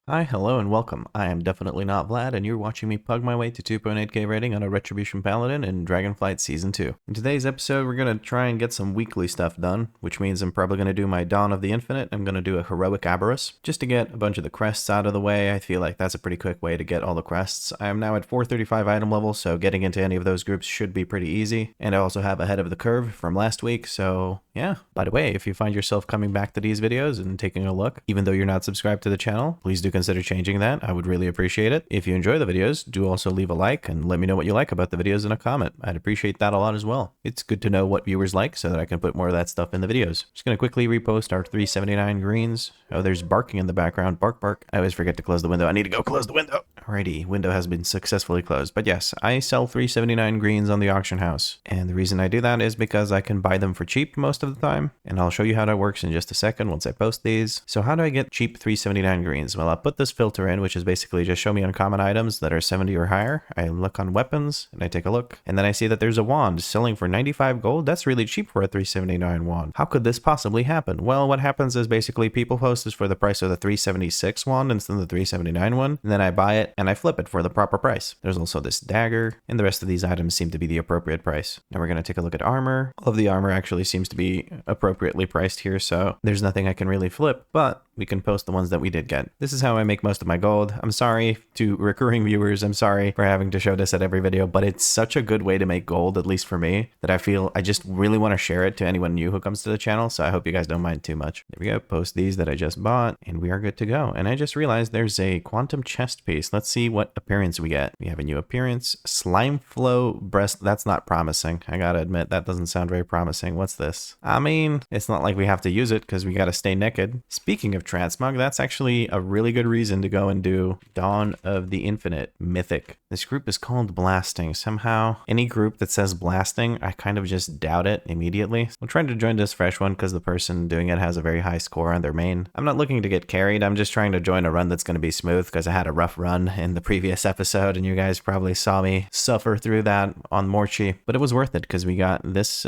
Hi, hello, and welcome. I am definitely not Vlad, and you're watching me pug my way to 2.8k rating on a Retribution Paladin in Dragonflight Season 2. In today's episode, we're going to try and get some weekly stuff done, which means I'm probably going to do my Dawn of the Infinite. I'm going to do a Heroic Aberrus, just to get a bunch of the crests out of the way. I feel like that's a pretty quick way to get all the crests. I am now at 435 item level, so getting into any of those groups should be pretty easy. And I also have ahead of the curve from last week, so yeah. By the way, if you find yourself coming back to these videos and taking a look, even though you're not subscribed to the channel, please do consider changing that. I would really appreciate it. If you enjoy the videos, do also leave a like and let me know what you like about the videos in a comment. I'd appreciate that a lot as well. It's good to know what viewers like so that I can put more of that stuff in the videos. Just gonna quickly repost our 379 greens. Oh, there's barking in the background. Bark, bark. I always forget to close the window. I need to go close the window. Alrighty, window has been successfully closed. But yes, I sell 379 greens on the auction house. And the reason I do that is because I can buy them for cheap most of the time. And I'll show you how that works in just a second once I post these. So how do I get cheap 379 greens? Well, I'll put this filter in, which is basically just show me uncommon items that are 70 or higher. I look on weapons and I take a look. And then I see that there's a wand selling for 95 gold. That's really cheap for a 379 wand. How could this possibly happen? Well, what happens is basically people post this for the price of the 376 wand instead of the 379 one. And then I buy it and I flip it for the proper price. There's also this dagger, and the rest of these items seem to be the appropriate price. Now we're going to take a look at armor. All of the armor actually seems to be appropriately priced here, so there's nothing I can really flip, but we can post the ones that we did get. This is how I make most of my gold. I'm sorry to recurring viewers. I'm sorry for having to show this at every video, but it's such a good way to make gold, at least for me, that I feel I just really want to share it to anyone new who comes to the channel, so I hope you guys don't mind too much. There we go. Post these that I just bought, and we are good to go. And I just realized there's a quantum chest piece. Let's see what appearance we get. We have a new appearance. Slime flow breast. That's not promising. I gotta admit, that doesn't sound very promising. What's this? I mean, it's not like we have to use it because we gotta stay naked. Speaking of transmog, that's actually a really good reason to go and do Dawn of the Infinite Mythic. This group is called Blasting. Somehow, any group that says Blasting, I kind of just doubt it immediately. I'm trying to join this fresh one because the person doing it has a very high score on their main. I'm not looking to get carried. I'm just trying to join a run that's going to be smooth because I had a rough run in the previous episode and you guys probably saw me suffer through that on Morchi. But it was worth it because we got this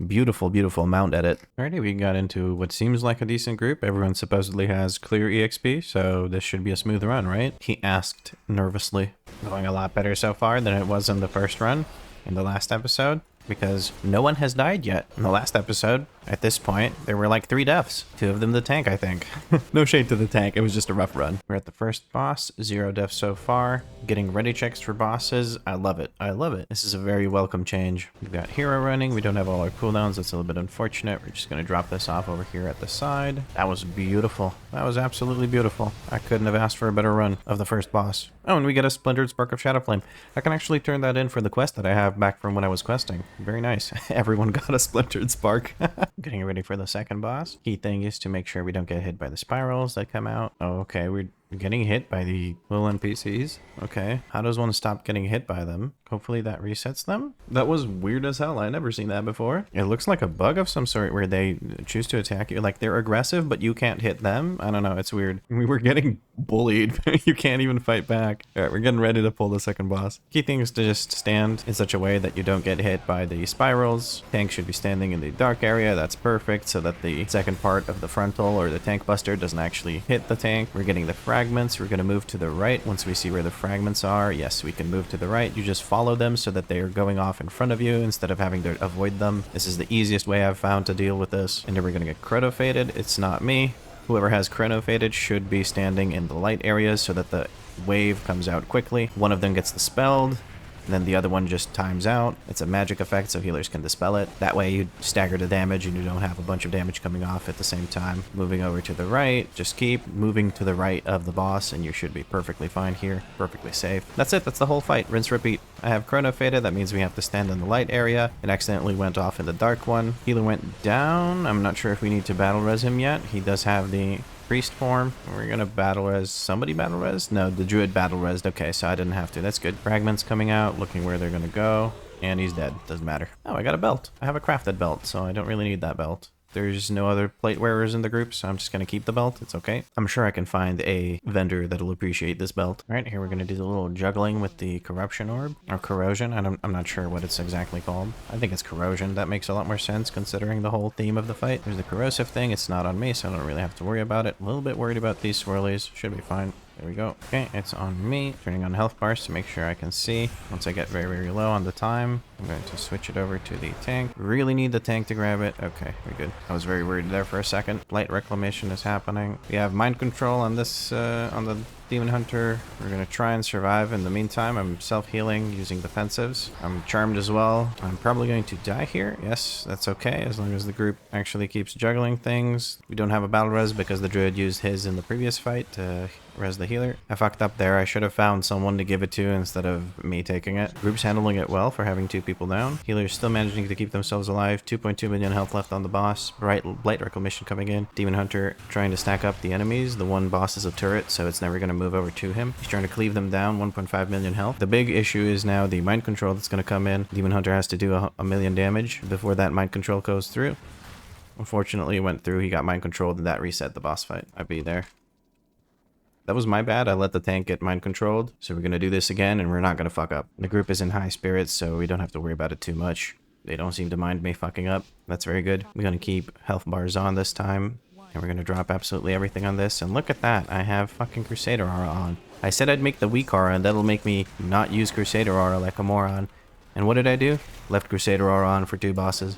beautiful, beautiful mount edit. Alrighty, we got into what seems like a decent group. Everyone supposedly has clear EXP, so this should be a smooth run, right? He asked nervously. Going a lot better so far than it was in the first run in the last episode, because no one has died yet. In the last episode, at this point, there were like 3 deaths. 2 of them the tank, I think. No shade to the tank, it was just a rough run. We're at the first boss, 0 deaths so far. Getting ready checks for bosses, I love it. I love it. This is a very welcome change. We've got hero running, we don't have all our cooldowns, that's a little bit unfortunate. We're just gonna drop this off over here at the side. That was beautiful. That was absolutely beautiful. I couldn't have asked for a better run of the first boss. Oh, and we get a Splintered Spark of Shadow Flame. I can actually turn that in for the quest that I have back from when I was questing. Very nice. Everyone got a Splintered Spark. Getting ready for the second boss. Key thing is to make sure we don't get hit by the spirals that come out. Oh, okay, we're getting hit by the little NPCs. Okay, how does one stop getting hit by them? Hopefully that resets them. That was weird as hell. I never seen that before. It looks like a bug of some sort where they choose to attack you. Like they're aggressive, but you can't hit them. I don't know. It's weird. We were getting bullied. You can't even fight back. All right, we're getting ready to pull the second boss. Key thing is to just stand in such a way that you don't get hit by the spirals. Tank should be standing in the dark area. That's perfect so that the second part of the frontal or the tank buster doesn't actually hit the tank. We're getting the fragments. We're going to move to the right once we see where the fragments are. Yes, we can move to the right. You just follow them so that they are going off in front of you instead of having to avoid them. This is the easiest way I've found to deal with this. And then we're going to get chrono faded. It's not me. Whoever has chrono faded should be standing in the light areas so that the wave comes out quickly. One of them gets dispelled. And then the other one just times out. It's a magic effect, so healers can dispel it. That way you stagger the damage and you don't have a bunch of damage coming off at the same time. Moving over to the right, just keep moving to the right of the boss and you should be perfectly fine here, perfectly safe. That's it, that's the whole fight. Rinse, repeat. I have chrono faded, that means we have to stand in the light area. It accidentally went off in the dark one. Healer went down. I'm not sure if we need to battle res him yet. He does have the priest form. We're gonna battle res. Somebody battle res? No, the druid battle res. Okay, so I didn't have to. That's good. Fragments coming out, looking where they're gonna go. And he's dead. Doesn't matter. Oh, I got a belt. I have a crafted belt, so I don't really need that belt. There's no other plate wearers in the group, so I'm just going to keep the belt. It's okay. I'm sure I can find a vendor that'll appreciate this belt. All right, here we're going to do the little juggling with the corruption orb, or corrosion. I'm not sure what it's exactly called. I think it's corrosion. That makes a lot more sense considering the whole theme of the fight. There's the corrosive thing. It's not on me, so I don't really have to worry about it. A little bit worried about these swirlies. Should be fine. There we go. Okay, it's on me. Turning on health bars to make sure I can see. Once I get very, very low on the time, I'm going to switch it over to the tank. Really need the tank to grab it. Okay, we're good. I was very worried there for a second. Light reclamation is happening. We have mind control on this, on the Demon Hunter. We're gonna try and survive in the meantime. I'm self-healing using defensives. I'm charmed as well. I'm probably going to die here. Yes, that's okay, as long as the group actually keeps juggling things. We don't have a battle res because the druid used his in the previous fight to res the healer. I fucked up there. I should have found someone to give it to instead of me taking it. Group's handling it well for having 2 people down. Healers still managing to keep themselves alive. 2.2 million health left on the boss. Blight reclamation coming in. Demon Hunter trying to stack up the enemies. The one boss is a turret, so it's never going to move over to him. He's trying to cleave them down. 1.5 million health. The big issue is now the mind control that's going to come in. Demon Hunter has to do a million damage before that mind control goes through. Unfortunately, it went through. He got mind controlled and that reset the boss fight. I'd be there. That was my bad. I let the tank get mind controlled. So we're going to do this again and we're not going to fuck up. The group is in high spirits, so we don't have to worry about it too much. They don't seem to mind me fucking up. That's very good. We're going to keep health bars on this time. And we're going to drop absolutely everything on this. And look at that. I have fucking Crusader Aura on. I said I'd make the WeakAuras and that'll make me not use Crusader Aura like a moron. And what did I do? Left Crusader Aura on for 2 bosses.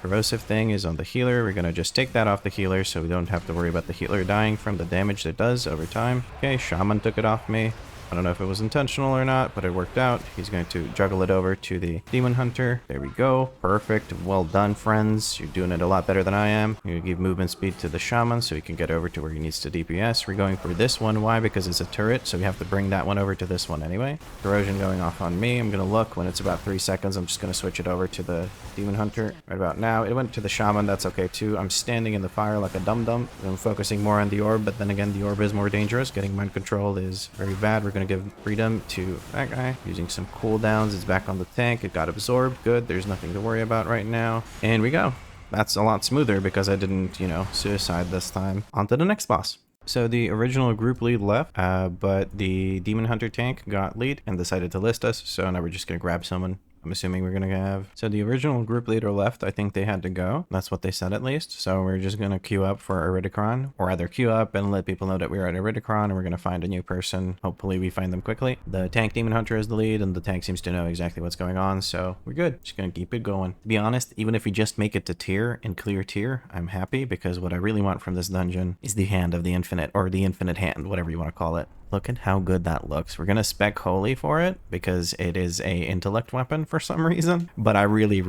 Corrosive thing is on the healer. We're going to just take that off the healer so we don't have to worry about the healer dying from the damage it does over time. Okay, Shaman took it off me. I don't know if it was intentional or not, but it worked out. He's going to juggle it over to the Demon Hunter. There we go. Perfect. Well done, friends. You're doing it a lot better than I am. I'm going to give movement speed to the Shaman so he can get over to where he needs to DPS. We're going for this one. Why? Because it's a turret, so we have to bring that one over to this one anyway. Corrosion going off on me. I'm going to look when it's about 3 seconds. I'm just going to switch it over to the Demon Hunter right about now. It went to the Shaman. That's okay too. I'm standing in the fire like a dum-dum. I'm focusing more on the orb, but then again, the orb is more dangerous. Getting mind control is very bad. We're going to give freedom to that guy using some cooldowns. It's back on the tank. It got absorbed. Good. There's nothing to worry about right now. And we go. That's a lot smoother because I didn't, you know, suicide this time. On to the next boss. So the original group lead left, but the Demon Hunter tank got lead and decided to list us. So now we're just going to grab someone. I'm assuming we're going to have... So the original group leader left. I think they had to go. That's what they said at least. So we're just going to queue up for Iridicron. Or either queue up and let people know that we're at Iridicron and we're going to find a new person. Hopefully we find them quickly. The tank Demon Hunter is the lead and the tank seems to know exactly what's going on. So we're good. Just going to keep it going. To be honest, even if we just make it to tier and clear tier, I'm happy because what I really want from this dungeon is the Hand of the Infinite, or the Infinite Hand, whatever you want to call it. Look at how good that looks. We're going to spec Holy for it because it is a intellect weapon for some reason. But I really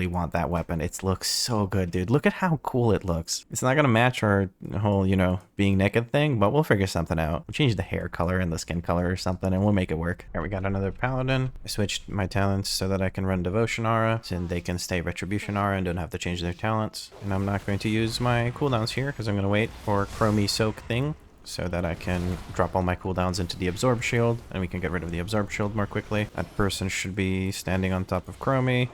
want that weapon. It looks so good, dude. Look at how cool it looks. It's not going to match our whole, you know, being naked thing, but we'll figure something out. We'll change the hair color and the skin color or something and we'll make it work. All right, we got another Paladin. I switched my talents so that I can run Devotion Aura and they can stay Retribution Aura and don't have to change their talents. And I'm not going to use my cooldowns here because I'm going to wait for Chromie Soak thing, so that I can drop all my cooldowns into the Absorb Shield, and we can get rid of the Absorb Shield more quickly. That person should be standing on top of Chromie.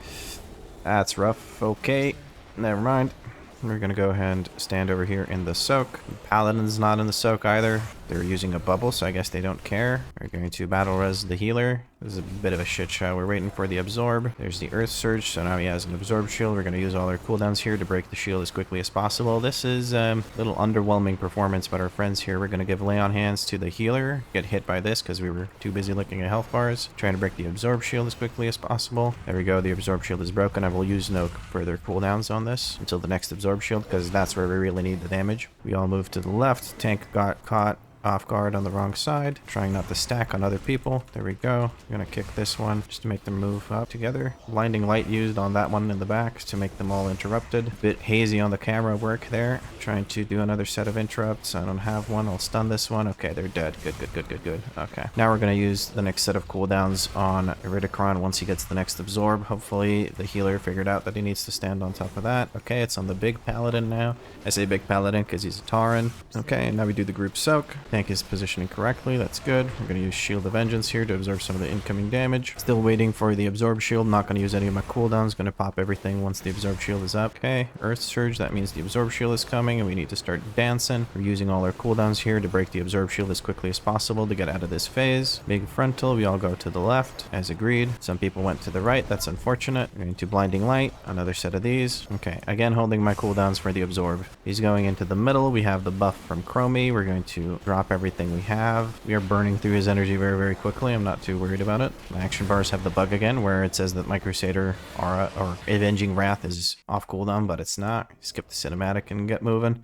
That's rough. Okay, never mind. We're gonna go ahead and stand over here in the Soak. Paladin's not in the Soak either. They're using a bubble, so I guess they don't care. We're going to battle res the healer. This is a bit of a shit show. We're waiting for the absorb. There's the earth surge, so now he has an absorb shield. We're going to use all our cooldowns here to break the shield as quickly as possible. This is a little underwhelming performance, but our friends here, we're going to give lay on hands to the healer. Get hit by this because we were too busy looking at health bars. Trying to break the absorb shield as quickly as possible. There we go. The absorb shield is broken. I will use no further cooldowns on this until the next absorb shield because that's where we really need the damage. We all move to the left. Tank got caught off guard on the wrong side, trying not to stack on other people. There we go. I'm gonna kick this one just to make them move up together. Blinding light used on that one in the back to make them all interrupted. A bit hazy on the camera work there. Trying to do another set of interrupts. I don't have one. I'll stun this one. Okay, they're dead. Good. Okay. Now we're gonna use the next set of cooldowns on Iridicron once he gets the next absorb. Hopefully the healer figured out that he needs to stand on top of that. Okay, it's on the big paladin now. I say big paladin because he's a Tauren. Okay, and now we do the group soak. Tank is positioning correctly. That's good. We're going to use Shield of Vengeance here to absorb some of the incoming damage. Still waiting for the Absorb Shield. Not going to use any of my cooldowns. Going to pop everything once the Absorb Shield is up. Okay, Earth Surge. That means the Absorb Shield is coming and we need to start dancing. We're using all our cooldowns here to break the Absorb Shield as quickly as possible to get out of this phase. Big Frontal. We all go to the left as agreed. Some people went to the right. That's unfortunate. We're going to Blinding Light. Another set of these. Okay, again holding my cooldowns for the Absorb. He's going into the middle. We have the buff from Chromie. We're going to drop everything we have. We are burning through his energy very, very quickly. I'm not too worried about it. My action bars have the bug again where it says that my Crusader Aura or Avenging Wrath is off cooldown, but it's not. Skip the cinematic and get moving.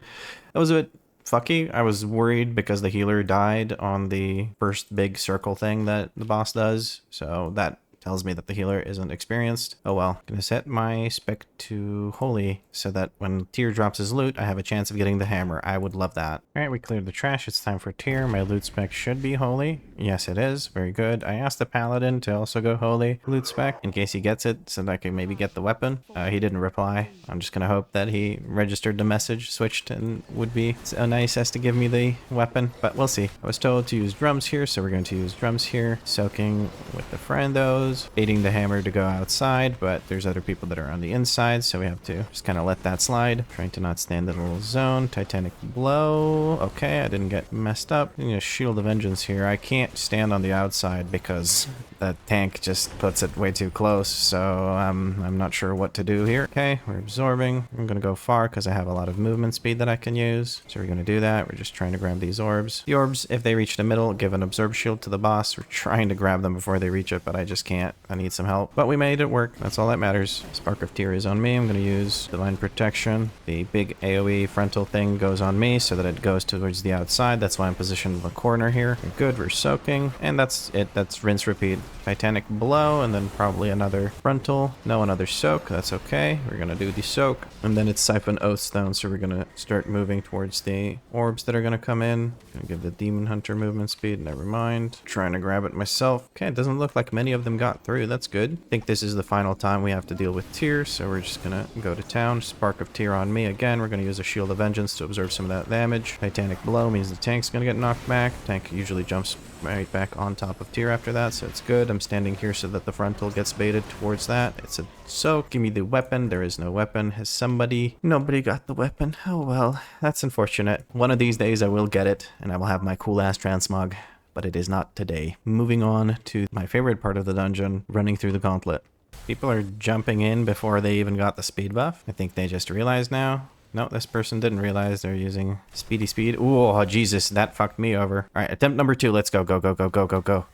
That was a bit fucky. I was worried because the healer died on the first big circle thing that the boss does, so that tells me that the healer isn't experienced. Oh well. Gonna set my spec to holy so that when Tyr drops his loot, I have a chance of getting the hammer. I would love that. Alright, we cleared the trash. It's time for Tyr. My loot spec should be holy. Yes, it is. Very good. I asked the paladin to also go holy loot spec in case he gets it so that I can maybe get the weapon. He didn't reply. I'm just gonna hope that he registered the message, switched, and would be so nice as to give me the weapon, but we'll see. I was told to use drums here, so we're going to use drums here. Soaking with the friendos. Baiting the hammer to go outside, but there's other people that are on the inside, so we have to just kind of let that slide. Trying to not stand in a little zone. Titanic Blow. Okay, I didn't get messed up. Shield of Vengeance here. I can't stand on the outside because the tank just puts it way too close, so I'm not sure what to do here. Okay, we're absorbing. I'm gonna go far because I have a lot of movement speed that I can use, so we're gonna do that. We're just trying to grab these orbs. The orbs, if they reach the middle, give an Absorb Shield to the boss. We're trying to grab them before they reach it, but I just can't. I need some help, but we made it work. That's all that matters. Spark of Tyr is on me. I'm going to use Divine Protection. The big AoE frontal thing goes on me so that it goes towards the outside. That's why I'm positioned in the corner here. We're good. We're soaking, and that's it. That's rinse, repeat. Titanic Blow, and then probably another frontal. No, another soak. That's okay. We're going to do the soak, and then it's Siphon Oathstone, so we're going to start moving towards the orbs that are going to come in. Going to give the Demon Hunter movement speed. Never mind. Trying to grab it myself. Okay, it doesn't look like many of them got through. That's good. I think this is the final time we have to deal with Tyr, so we're just gonna go to town. Spark of Tyr on me again. We're gonna use a Shield of Vengeance to absorb some of that damage. Titanic Blow means the tank's gonna get knocked back. Tank usually jumps right back on top of Tyr after that, so it's good. I'm standing here so that the frontal gets baited towards that. It's a soak. Give me the weapon. There is no weapon. Has somebody... Nobody got the weapon. Oh well, that's unfortunate. One of these days I will get it, and I will have my cool ass transmog, but it is not today. Moving on to my favorite part of the dungeon, running through the gauntlet. People are jumping in before they even got the speed buff. I think they just realized now. No, this person didn't realize they're using speedy speed. Ooh, oh, Jesus, that fucked me over. All right, attempt number 2. Let's go, go, go, go, go, go, go.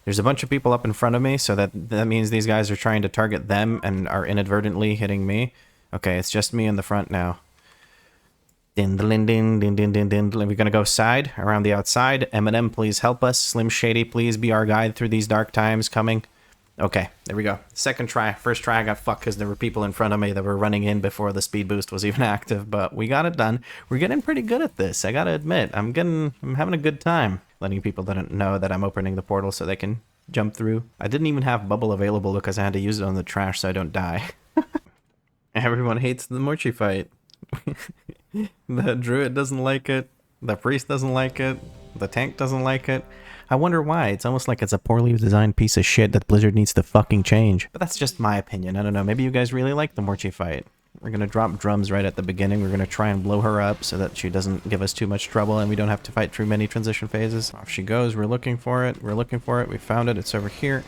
There's a bunch of people up in front of me, so that means these guys are trying to target them and are inadvertently hitting me. Okay, it's just me in the front now. Din, din, din, din, din, din, din. We're gonna go side, around the outside. Eminem, please help us. Slim Shady, please be our guide through these dark times coming. Okay, there we go. Second try. First try I got fucked because there were people in front of me that were running in before the speed boost was even active, but we got it done. We're getting pretty good at this, I gotta admit. I'm having a good time letting people that don't know that I'm opening the portal so they can jump through. I didn't even have bubble available because I had to use it on the trash so I don't die. Everyone hates the Morchi fight. The druid doesn't like it, the priest doesn't like it, the tank doesn't like it. I wonder why. It's almost like it's a poorly designed piece of shit that Blizzard needs to fucking change. But that's just my opinion. I don't know. Maybe you guys really like the Morchi fight. We're going to drop drums right at the beginning. We're going to try and blow her up so that she doesn't give us too much trouble and we don't have to fight through many transition phases. Off she goes. We're looking for it. We're looking for it. We found it. It's over here.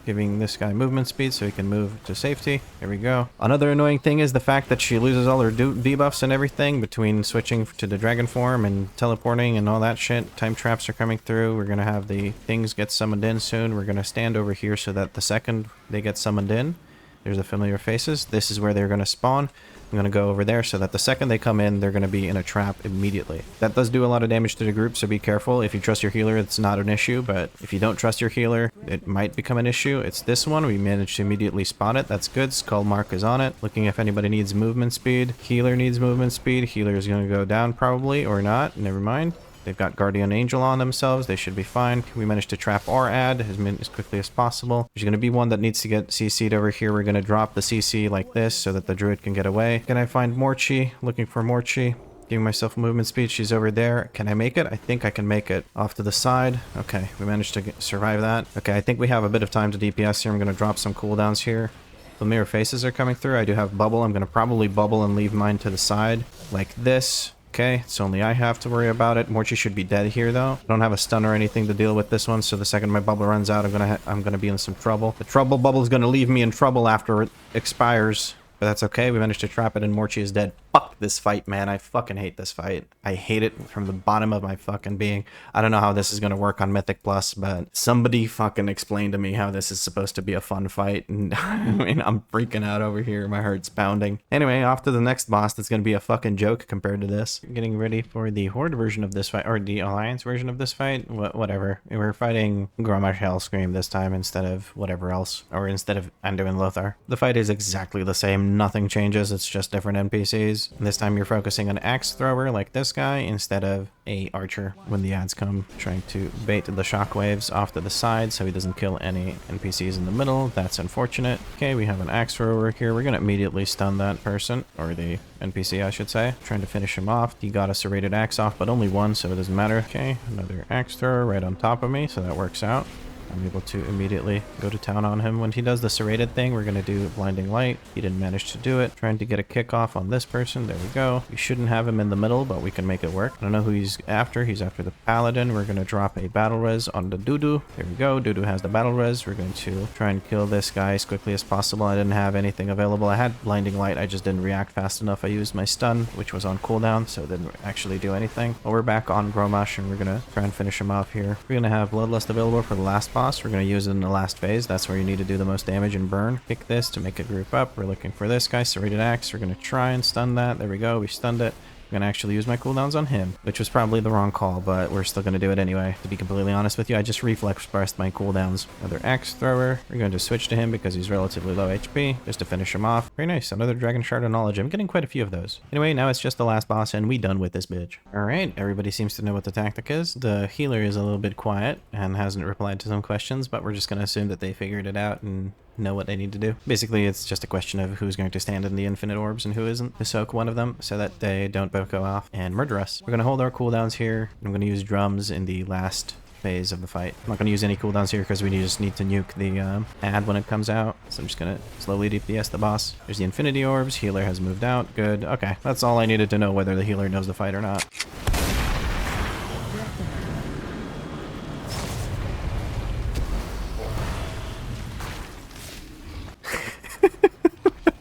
Giving this guy movement speed so he can move to safety. There we go. Another annoying thing is the fact that she loses all her debuffs and everything between switching to the dragon form and teleporting and all that shit. Time traps are coming through. We're going to have the things get summoned in soon. We're going to stand over here so that the second they get summoned in, there's the familiar faces. This is where they're going to spawn. I'm going to go over there so that the second they come in, they're going to be in a trap immediately. That does do a lot of damage to the group, so be careful. If you trust your healer, it's not an issue, but if you don't trust your healer, it might become an issue. It's this one. We managed to immediately spot it. That's good. Skull mark is on it. Looking if anybody needs movement speed. Healer needs movement speed. Healer is going to go down probably, or not. Never mind. They've got Guardian Angel on themselves. They should be fine. We managed to trap or add as quickly as possible. There's going to be one that needs to get CC'd over here. We're going to drop the CC like this so that the druid can get away. Can I find Morchi? Looking for Morchi. Giving myself movement speed. She's over there. Can I make it? I think I can make it. Off to the side. Okay, we managed to survive that. Okay, I think we have a bit of time to DPS here. I'm going to drop some cooldowns here. The mirror faces are coming through. I do have bubble. I'm going to probably bubble and leave mine to the side like this. Okay, it's only I have to worry about it. Morchi should be dead here though. I don't have a stun or anything to deal with this one, so the second my bubble runs out, I'm gonna be in some trouble. The trouble bubble is gonna leave me in trouble after it expires. But that's okay, we managed to trap it and Morchi is dead. Fuck this fight, man. I fucking hate this fight. I hate it from the bottom of my fucking being. I don't know how this is gonna work on Mythic Plus, but somebody fucking explained to me how this is supposed to be a fun fight, and I mean, I'm freaking out over here. My heart's pounding. Anyway, off to the next boss that's gonna be a fucking joke compared to this. Getting ready for the Horde version of this fight, or the Alliance version of this fight. Whatever. We're fighting Grommash Hellscream this time instead of whatever else, or instead of Anduin Lothar. The fight is exactly the same. Nothing changes. It's just different NPCs. And this time you're focusing on axe thrower like this guy instead of a archer when the ads come, trying to bait the shockwaves off to the side so he doesn't kill any NPCs in the middle. That's unfortunate. Okay, we have an axe thrower here. We're gonna immediately stun that person, or the NPC I should say, trying to finish him off. He got a serrated axe off, but only one, so it doesn't matter. Okay, another axe thrower right on top of me, so that works out. I'm able to immediately go to town on him. When he does the serrated thing, we're going to do blinding light. He didn't manage to do it. Trying to get a kick off on this person. There we go. We shouldn't have him in the middle, but we can make it work. I don't know who he's after. He's after the paladin. We're going to drop a battle res on the Dudu. There we go. Dudu has the battle res. We're going to try and kill this guy as quickly as possible. I didn't have anything available. I had blinding light. I just didn't react fast enough. I used my stun, which was on cooldown, so it didn't actually do anything. But we're back on Grommash, and we're going to try and finish him off here. We're going to have Bloodlust available for the last boss. We're going to use it in the last phase. That's where you need to do the most damage and burn. Pick this to make it group up. We're looking for this guy, serrated axe. We're going to try and stun that. There we go. We stunned it. I'm going to actually use my cooldowns on him, which was probably the wrong call, but we're still going to do it anyway. To be completely honest with you, I just reflex pressed my cooldowns. Another axe thrower. We're going to switch to him because he's relatively low HP, just to finish him off. Very nice. Another Dragon Shard of Knowledge. I'm getting quite a few of those. Anyway, now it's just the last boss, and we done with this bitch. Alright, everybody seems to know what the tactic is. The healer is a little bit quiet and hasn't replied to some questions, but we're just going to assume that they figured it out and know what they need to do. Basically, it's just a question of who's going to stand in the infinite orbs and who isn't, to soak one of them so that they don't both go off and murder us. We're going to hold our cooldowns here. I'm going to use drums in the last phase of the fight. I'm not going to use any cooldowns here because we just need to nuke the ad when it comes out. So I'm just going to slowly DPS the boss. There's the infinity orbs. Healer has moved out. Good. Okay, that's all I needed to know, whether the healer knows the fight or not.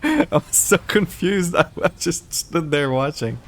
I was so confused. I just stood there watching.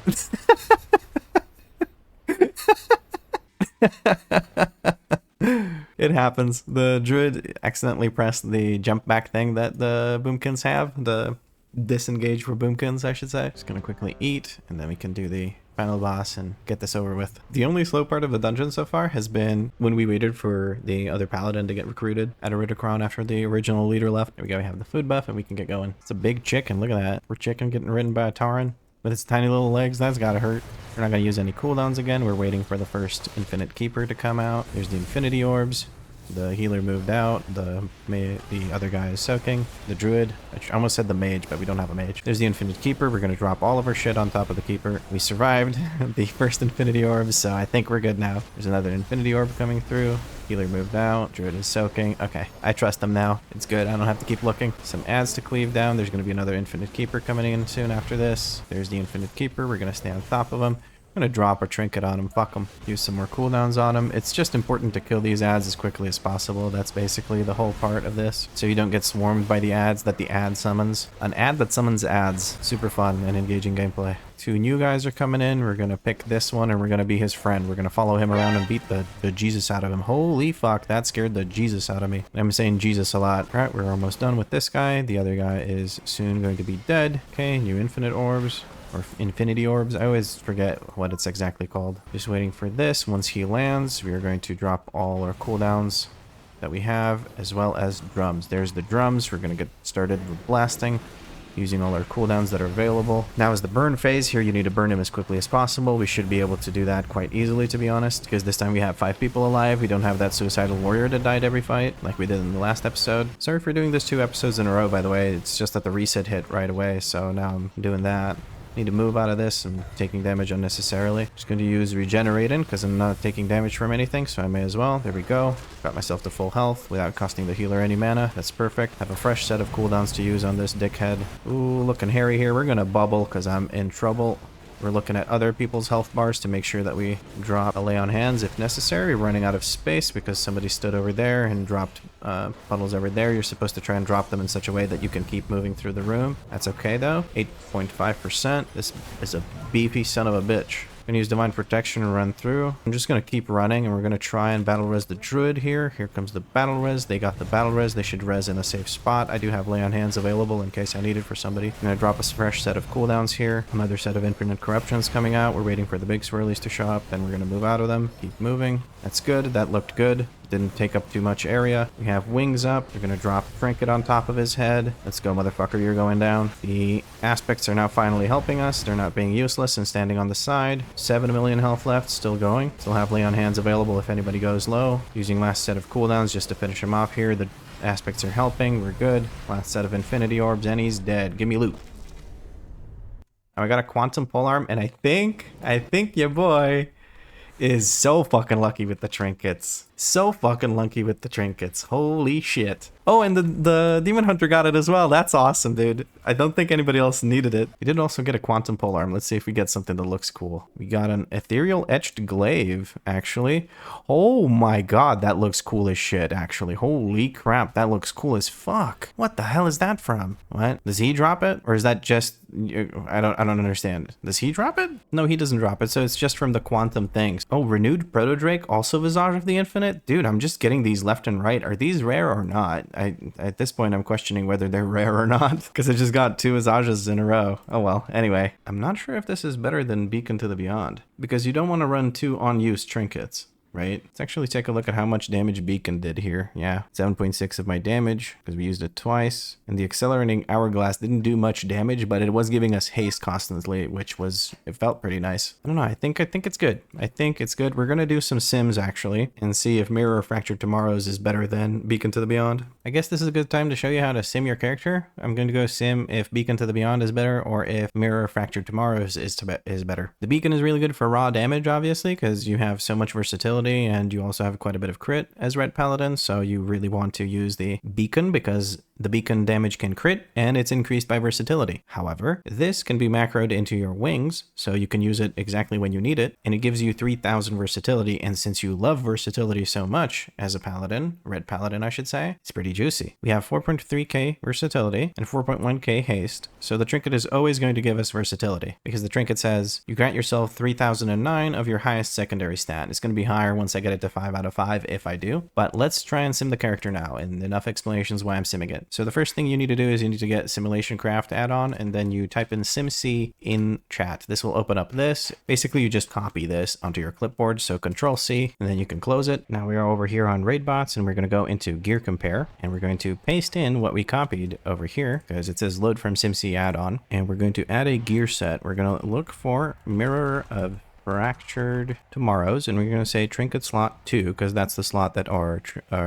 It happens. The druid accidentally pressed the jump back thing that the boomkins have. The disengage for boomkins, I should say. Just gonna quickly eat, and then we can do the final boss and get this over with. The only slow part of the dungeon so far has been when we waited for the other paladin to get recruited at Aberrus after the original leader left. There we go, we have the food buff and we can get going. It's a big chicken, look at that. We're chicken getting ridden by a Tauren with its tiny little legs. That's gotta hurt. We're not gonna use any cooldowns again. We're waiting for the first infinite keeper to come out. There's the infinity orbs. The healer moved out. The other guy is soaking. The druid. I almost said the mage, but we don't have a mage. There's the infinite keeper. We're going to drop all of our shit on top of the keeper. We survived the first infinity orb, so I think we're good now. There's another infinity orb coming through. Healer moved out. Druid is soaking. Okay, I trust them now. It's good. I don't have to keep looking. Some ads to cleave down. There's going to be another infinite keeper coming in soon after this. There's the infinite keeper. We're going to stay on top of him. I'm gonna drop a trinket on him, fuck him. Use some more cooldowns on him. It's just important to kill these ads as quickly as possible. That's basically the whole part of this. So you don't get swarmed by the ads that the ad summons. An ad that summons ads. Super fun and engaging gameplay. Two new guys are coming in. We're gonna pick this one and we're gonna be his friend. We're gonna follow him around and beat the Jesus out of him. Holy fuck, that scared the Jesus out of me. I'm saying Jesus a lot. Alright, we're almost done with this guy. The other guy is soon going to be dead. Okay, new infinite orbs. Or infinity orbs. I always forget what it's exactly called. Just waiting for this. Once he lands, we are going to drop all our cooldowns that we have, as well as drums. There's the drums. We're going to get started with blasting, using all our cooldowns that are available. Now is the burn phase. Here you need to burn him as quickly as possible. We should be able to do that quite easily, to be honest, because this time we have 5 people alive. We don't have that suicidal warrior that died every fight like we did in the last episode. Sorry for doing this 2 episodes in a row, by the way. It's just that the reset hit right away, so now I'm doing that. Need to move out of this. I'm taking damage unnecessarily. Just going to use regenerating because I'm not taking damage from anything, so I may as well. There we go. Got myself to full health without costing the healer any mana. That's perfect. Have a fresh set of cooldowns to use on this dickhead. Ooh, looking hairy here. We're going to bubble because I'm in trouble. We're looking at other people's health bars to make sure that we drop a lay on hands if necessary. We're running out of space because somebody stood over there and dropped puddles over there. You're supposed to try and drop them in such a way that you can keep moving through the room. That's okay though. 8.5%. This is a beefy son of a bitch. I'm gonna use Divine Protection and run through. I'm just gonna keep running and we're gonna try and battle res the druid here. Here comes the battle res. They got the battle res. They should res in a safe spot. I do have lay on hands available in case I need it for somebody. I'm gonna drop a fresh set of cooldowns here. Another set of infinite corruptions coming out. We're waiting for the big swirlies to show up. Then we're gonna move out of them. Keep moving. That's good. That looked good. Didn't take up too much area. We have wings up. We're gonna drop trinket on top of his head. Let's go, motherfucker. You're going down. The aspects are now finally helping us. They're not being useless and standing on the side. 7 million health left. Still going. Still have lay on hands available if anybody goes low. Using last set of cooldowns just to finish him off here. The aspects are helping. We're good. Last set of infinity orbs and he's dead. Give me loot. Now I got a quantum polearm and I think your boy is so fucking lucky with the trinkets. So fucking lucky with the trinkets. Holy shit. Oh, and the Demon Hunter got it as well. That's awesome, dude. I don't think anybody else needed it. We did also get a Quantum Polearm. Let's see if we get something that looks cool. We got an Ethereal Etched Glaive, actually. Oh my god, that looks cool as shit, actually. Holy crap, that looks cool as fuck. What the hell is that from? What? Does he drop it? Or is that just... I don't understand. Does he drop it? No, he doesn't drop it, so it's just from the Quantum things. Oh, Renewed Proto-Drake, also Visage of the Infinite? Dude, I'm just getting these left and right. Are these rare or not? At this point, I'm questioning whether they're rare or not, because I just got 2 Visages in a row. Oh well, anyway. I'm not sure if this is better than Beacon to the Beyond, because you don't want to run 2 on-use trinkets. Right? Let's actually take a look at how much damage Beacon did here. Yeah, 7.6 of my damage because we used it twice. And the accelerating hourglass didn't do much damage, but it was giving us haste constantly, which was, it felt pretty nice. I don't know, I think it's good. I think it's good. We're gonna do some sims actually and see if Mirror of Fractured Tomorrows is better than Beacon to the Beyond. I guess this is a good time to show you how to sim your character. I'm going to go sim if Beacon to the Beyond is better or if Mirror of Fractured Tomorrows is better. The Beacon is really good for raw damage, obviously, because you have so much versatility and you also have quite a bit of crit as Ret Paladin, so you really want to use the Beacon because the Beacon damage can crit and it's increased by versatility. However, this can be macroed into your wings, so you can use it exactly when you need it, and it gives you 3000 versatility, and since you love versatility so much as a Paladin, Ret Paladin I should say, it's pretty juicy. We have 4.3k versatility and 4.1k haste, so the trinket is always going to give us versatility, because the trinket says you grant yourself 3009 of your highest secondary stat. It's going to be higher once I get it to 5 out of 5 if I do, but let's try and sim the character now, and enough explanations why I'm simming it. So the first thing you need to do is you need to get Simulation Craft add-on, and then you type in SimC in chat. This will open up this. Basically, you just copy this onto your clipboard, so Control-C, and then you can close it. Now we are over here on Raid Bots, and we're going to go into Gear Compare, and we're going to paste in what we copied over here, because it says Load from SimC add-on, and we're going to add a gear set. We're going to look for Mirror of Fractured Tomorrows, and we're going to say Trinket Slot 2, because that's the slot that our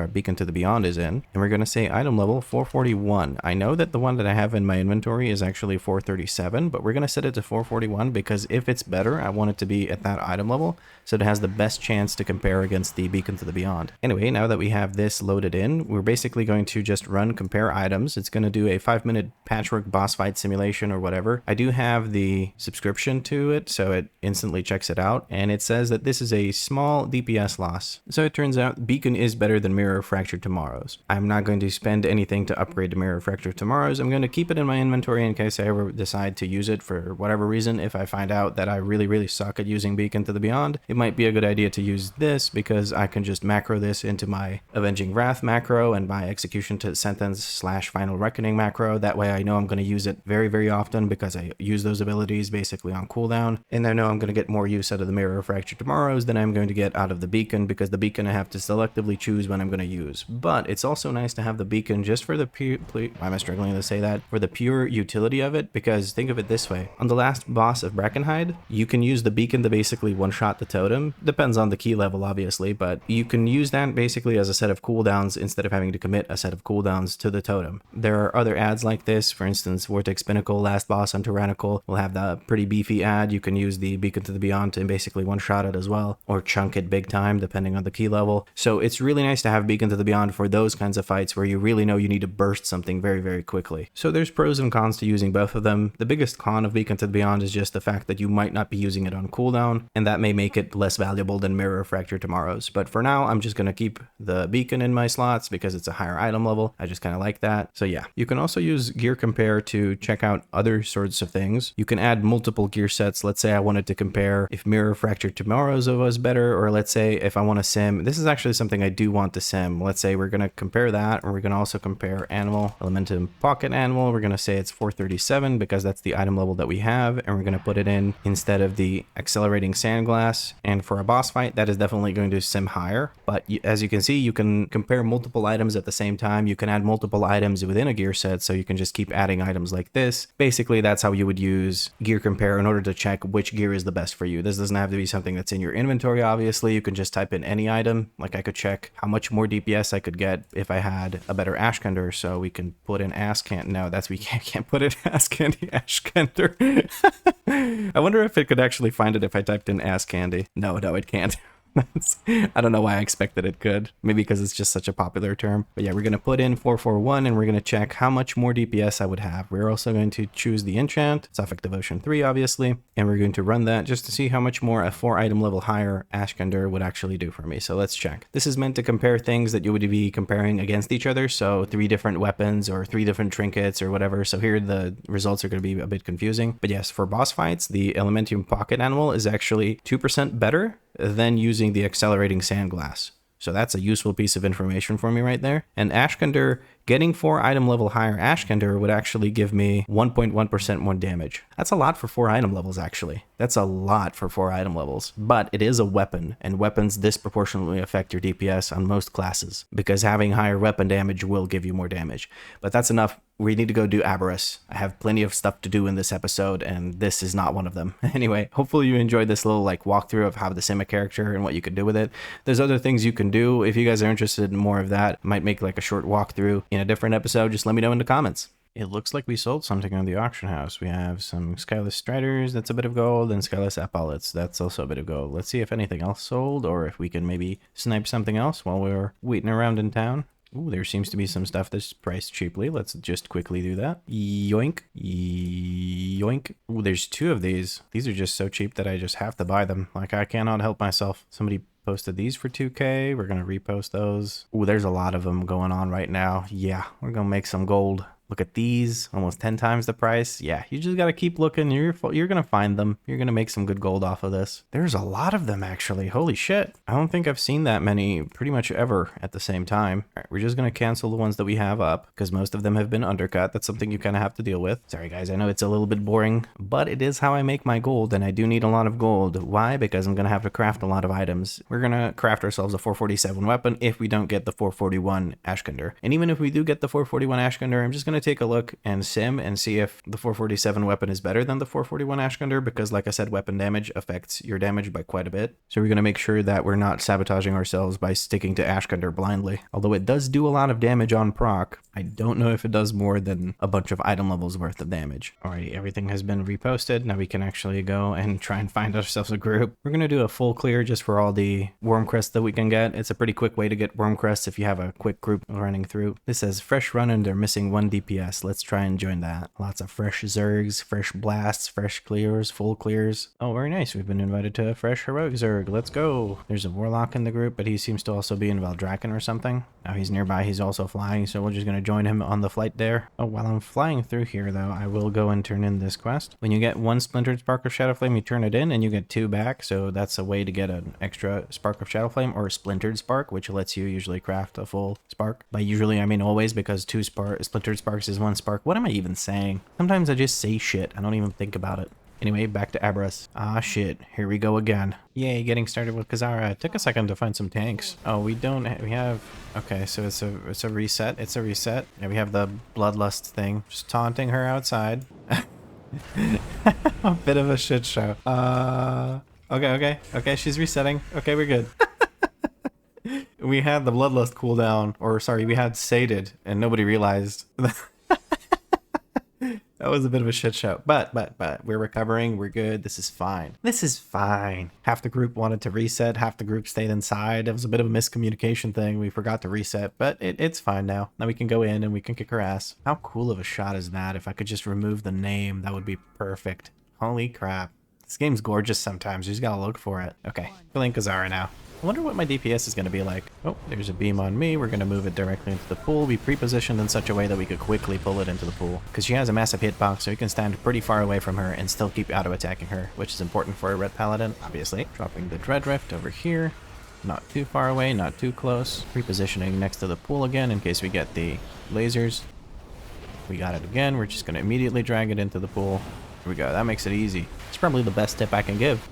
Beacon to the Beyond is in. And we're going to say item level 441. I know that the one that I have in my inventory is actually 437, but we're going to set it to 441 because if it's better, I want it to be at that item level, so it has the best chance to compare against the Beacon to the Beyond. Anyway, now that we have this loaded in, we're basically going to just run compare items. It's going to do a 5-minute patchwork boss fight simulation or whatever. I do have the subscription to it, so it instantly checks it out, and it says that this is a small DPS loss. So it turns out Beacon is better than Mirror of Fractured Tomorrows. I'm not going to spend anything to upgrade to Mirror of Fractured Tomorrows. I'm going to keep it in my inventory in case I ever decide to use it for whatever reason. If I find out that I really suck at using Beacon to the Beyond, it might be a good idea to use this because I can just macro this into my Avenging Wrath macro and my Execution to Sentence / Final Reckoning macro. That way I know I'm going to use it very often because I use those abilities basically on cooldown, and I know I'm going to get more use use out of the Mirror of Fracture Tomorrows than I'm going to get out of the beacon, because the beacon I have to selectively choose when I'm going to use. But it's also nice to have the beacon just for the pure, why am I struggling to say that? For the pure utility of it, because think of it this way. On the last boss of Brackenhide, you can use the beacon to basically one-shot the totem. Depends on the key level, obviously, but you can use that basically as a set of cooldowns instead of having to commit a set of cooldowns to the totem. There are other ads like this. For instance, Vortex Pinnacle, last boss on Tyrannical, will have the pretty beefy ad. You can use the Beacon to the Beyond to basically one-shot it as well, or chunk it big time, depending on the key level. So it's really nice to have Beacon to the Beyond for those kinds of fights where you really know you need to burst something very, very quickly. So there's pros and cons to using both of them. The biggest con of Beacon to the Beyond is just the fact that you might not be using it on cooldown, and that may make it less valuable than Mirror of Fracture Tomorrows. But for now, I'm just going to keep the Beacon in my slots because it's a higher item level. I just kind of like that. So yeah, you can also use Gear Compare to check out other sorts of things. You can add multiple gear sets. Let's say I wanted to compare if Mirror of Fracture Tomorrows was better, or let's say if I want to sim. This is actually something I do want to sim. Let's say we're going to compare that, or we're going to also compare Animal, Elementum Pocket Animal. We're going to say it's 437 because that's the item level that we have, and we're going to put it in instead of the Accelerating Sandglass. And for a boss fight, that is definitely going to sim higher. But as you can see, you can compare multiple items at the same time. You can add multiple items within a gear set, so you can just keep adding items like this. Basically, that's how you would use Gear Compare in order to check which gear is the best for you. This doesn't have to be something that's in your inventory, obviously. You can just type in any item. Like I could check how much more DPS I could get if I had a better Ashkender, so we can put in Ass Candy. No, that's we can't put in Ass Candy Ashkender. I wonder if it could actually find it if I typed in Ass Candy. No, it can't. I don't know why I expected it could. Maybe because it's just such a popular term. But yeah, we're going to put in 441 and we're going to check how much more DPS I would have. We're also going to choose the enchant, Suffolk Devotion 3 obviously, and we're going to run that just to see how much more a 4 item level higher Ashkender would actually do for me. So let's check. This is meant to compare things that you would be comparing against each other. So 3 different weapons or 3 different trinkets or whatever. So here the results are going to be a bit confusing. But yes, for boss fights, the Elementium Pocket Animal is actually 2% better than using the Accelerating Sandglass. So that's a useful piece of information for me right there. And Ashkender, getting 4 item level higher Ashkender would actually give me 1.1% more damage. That's a lot for 4 item levels, actually. That's a lot for 4 item levels. But it is a weapon, and weapons disproportionately affect your DPS on most classes, because having higher weapon damage will give you more damage. But that's enough. We need to go do Aberrus. I have plenty of stuff to do in this episode, and this is not one of them. Anyway, hopefully you enjoyed this little walkthrough of how to sim a character and what you can do with it. There's other things you can do. If you guys are interested in more of that, I might make a short walkthrough in a different episode. Just let me know in the comments. It looks like we sold something on the auction house. We have some Skyless Striders, that's a bit of gold, and Skyless Epaulets, that's also a bit of gold. Let's see if anything else sold, or if we can maybe snipe something else while we're waiting around in town. Ooh, there seems to be some stuff that's priced cheaply. Let's just quickly do that. Yoink. Yoink. Ooh, there's 2 of these. These are just so cheap that I just have to buy them. I cannot help myself. Somebody posted these for 2K. We're going to repost those. Ooh, there's a lot of them going on right now. Yeah, we're going to make some gold. Look at these, almost 10 times the price. Yeah, you just got to keep looking. You're going to find them. You're going to make some good gold off of this. There's a lot of them, actually. Holy shit. I don't think I've seen that many pretty much ever at the same time. All right, we're just going to cancel the ones that we have up because most of them have been undercut. That's something you kind of have to deal with. Sorry, guys. I know it's a little bit boring, but it is how I make my gold, and I do need a lot of gold. Why? Because I'm going to have to craft a lot of items. We're going to craft ourselves a 447 weapon if we don't get the 441 Ashkender. And even if we do get the 441 Ashkender, I'm just going to take a look and sim and see if the 447 weapon is better than the 441 Ashkender, because like I said, weapon damage affects your damage by quite a bit. So we're going to make sure that we're not sabotaging ourselves by sticking to Ashkender blindly. Although it does do a lot of damage on proc, I don't know if it does more than a bunch of item levels worth of damage. Alrighty, everything has been reposted. Now we can actually go and try and find ourselves a group. We're going to do a full clear just for all the worm crests that we can get. It's a pretty quick way to get worm crests if you have a quick group running through. This says fresh run and they're missing 1 DPS. Let's try and join that. Lots of fresh zergs, fresh blasts, fresh clears, full clears. Oh, very nice. We've been invited to a fresh heroic zerg. Let's go. There's a warlock in the group, but he seems to also be in Valdraken or something. Now he's nearby. He's also flying, so we're just going to join him on the flight there. Oh, while I'm flying through here, though, I will go and turn in this quest. When you get 1 splintered spark of shadow flame, you turn it in and you get 2 back. So that's a way to get an extra spark of shadow flame, or a splintered spark, which lets you usually craft a full spark. By usually, I mean always, because 2 splintered sparks is 1 spark. What am I even saying? Sometimes I just say shit. I don't even think about it. Anyway, back to Aberrus. Ah, shit. Here we go again. Yay, getting started with Kazara. It took a second to find some tanks. Oh, we don't we have... Okay, so it's a reset. It's a reset. And we have the bloodlust thing. Just taunting her outside. A bit of a shit show. Okay, she's resetting. Okay, we're good. We had the bloodlust cooldown, or sorry, we had sated, and nobody realized. That was a bit of a shit show, but we're recovering. We're good. This is fine. This is fine. Half the group wanted to reset. Half the group stayed inside. It was a bit of a miscommunication thing. We forgot to reset, but it's fine now. Now we can go in and we can kick her ass. How cool of a shot is that? If I could just remove the name, that would be perfect. Holy crap. This game's gorgeous sometimes. You just gotta look for it. Okay, killing Kazara now. I wonder what my DPS is going to be like. Oh, there's a beam on me. We're going to move it directly into the pool. Be pre-positioned in such a way that we could quickly pull it into the pool. Because she has a massive hitbox, so you can stand pretty far away from her and still keep auto-attacking her, which is important for a Ret Paladin, obviously. Dropping the Dread Rift over here. Not too far away, not too close. Pre-positioning next to the pool again in case we get the lasers. We got it again. We're just going to immediately drag it into the pool. Here we go. That makes it easy. It's probably the best tip I can give.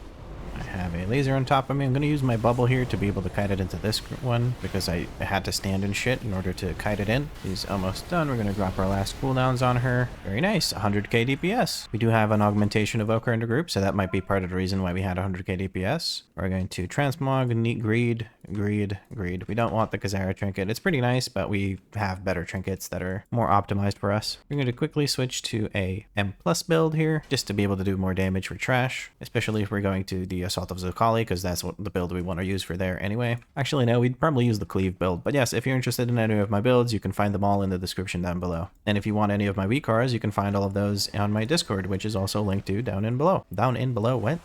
I have a laser on top of me. I'm going to use my bubble here to be able to kite it into this one because I had to stand in shit in order to kite it in. She's almost done. We're going to drop our last cooldowns on her. Very nice. 100k DPS. We do have an augmentation of Ochre in the group, so that might be part of the reason why we had 100k DPS. We're going to transmog, neat greed. We don't want the Kazara trinket. It's pretty nice, but we have better trinkets that are more optimized for us. We're going to quickly switch to a M+ build here just to be able to do more damage for trash, especially if we're going to the Assault of Zocali, because that's what the build we want to use for there anyway. Actually, no, we'd probably use the Cleave build, but yes, if you're interested in any of my builds, you can find them all in the description down below. And if you want any of my WeakAuras, you can find all of those on my Discord, which is also linked to down in below. Down in below, what?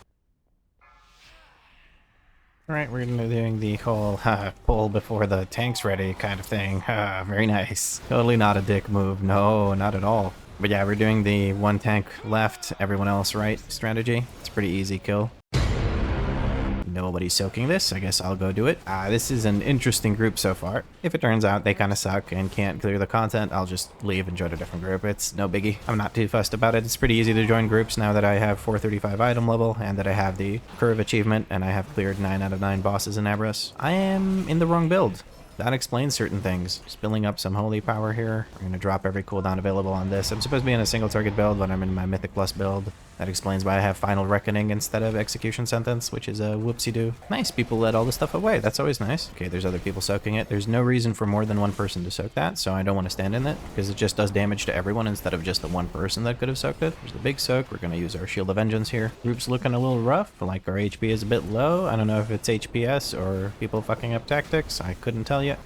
Alright, we're gonna be doing the whole pull before the tank's ready kind of thing. Very nice. Totally not a dick move. No, not at all. But yeah, we're doing the one tank left, everyone else right strategy. It's a pretty easy kill. Nobody's soaking this. I guess I'll go do it. This is an interesting group so far. If it turns out they kind of suck and can't clear the content, I'll just leave and join a different group. It's no biggie. I'm not too fussed about it. It's pretty easy to join groups now that I have 435 item level and that I have the curve achievement and I have cleared 9 out of 9 bosses in Aberrus. I am in the wrong build. That explains certain things. Spilling up some holy power here. We're going to drop every cooldown available on this. I'm supposed to be in a single target build, but I'm in my Mythic Plus build. That explains why I have Final Reckoning instead of Execution Sentence, which is a whoopsie-doo. Nice, people let all this stuff away. That's always nice. Okay, there's other people soaking it. There's no reason for more than one person to soak that, so I don't want to stand in it, because it just does damage to everyone instead of just the one person that could have soaked it. There's the big soak. We're going to use our Shield of Vengeance here. Group's looking a little rough, like our HP is a bit low. I don't know if it's HPS or people fucking up tactics. I couldn't tell you.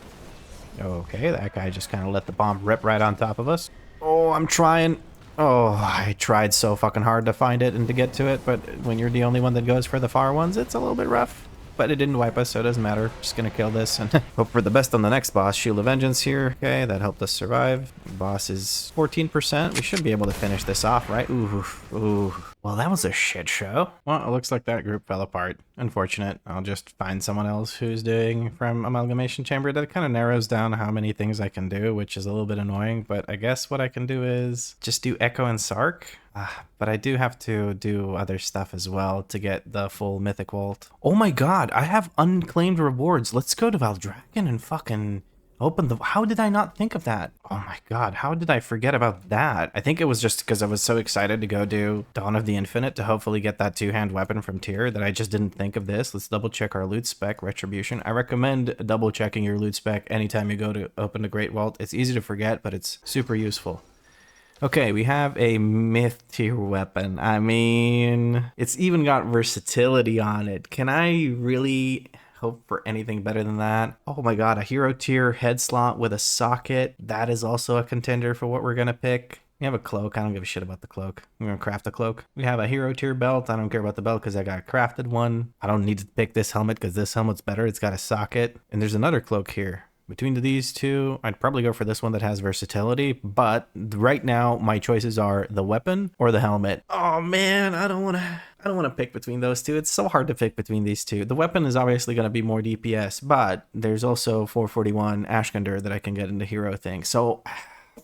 Okay, that guy just kind of let the bomb rip right on top of us. Oh, I'm trying. Oh, I tried so fucking hard to find it and to get to it, but when you're the only one that goes for the far ones, it's a little bit rough. But it didn't wipe us, so it doesn't matter. Just gonna kill this and hope for the best on the next boss. Shield of Vengeance here. Okay, that helped us survive. Boss is 14%. We should be able to finish this off, right? Ooh. Well, that was a shit show. Well, it looks like that group fell apart. Unfortunate. I'll just find someone else who's doing from Amalgamation Chamber. That kind of narrows down how many things I can do, which is a little bit annoying. But I guess what I can do is just do Echo and Sark. But I do have to do other stuff as well to get the full Mythic Vault. Oh my god, I have unclaimed rewards. Let's go to Valdrakken and fucking open the... How did I not think of that? Oh my god, how did I forget about that? I think it was just because I was so excited to go do Dawn of the Infinite to hopefully get that two-hand weapon from Tyr that I just didn't think of this. Let's double check our loot spec, Retribution. I recommend double checking your loot spec anytime you go to open the Great Vault. It's easy to forget, but it's super useful. Okay, we have a myth tier weapon. I mean, it's even got versatility on it. Can I really hope for anything better than that? Oh my god, a hero tier head slot with a socket. That is also a contender for what we're gonna pick. We have a cloak. I don't give a shit about the cloak. We're gonna craft a cloak. We have a hero tier belt. I don't care about the belt because I got a crafted one. I don't need to pick this helmet because this helmet's better. It's got a socket. And there's another cloak here. Between these two, I'd probably go for this one that has versatility, but right now my choices are the weapon or the helmet. Oh man, I don't want to pick between those two. It's so hard to pick between these two. The weapon is obviously going to be more DPS, but there's also 441 Ashkander that I can get in the hero thing. So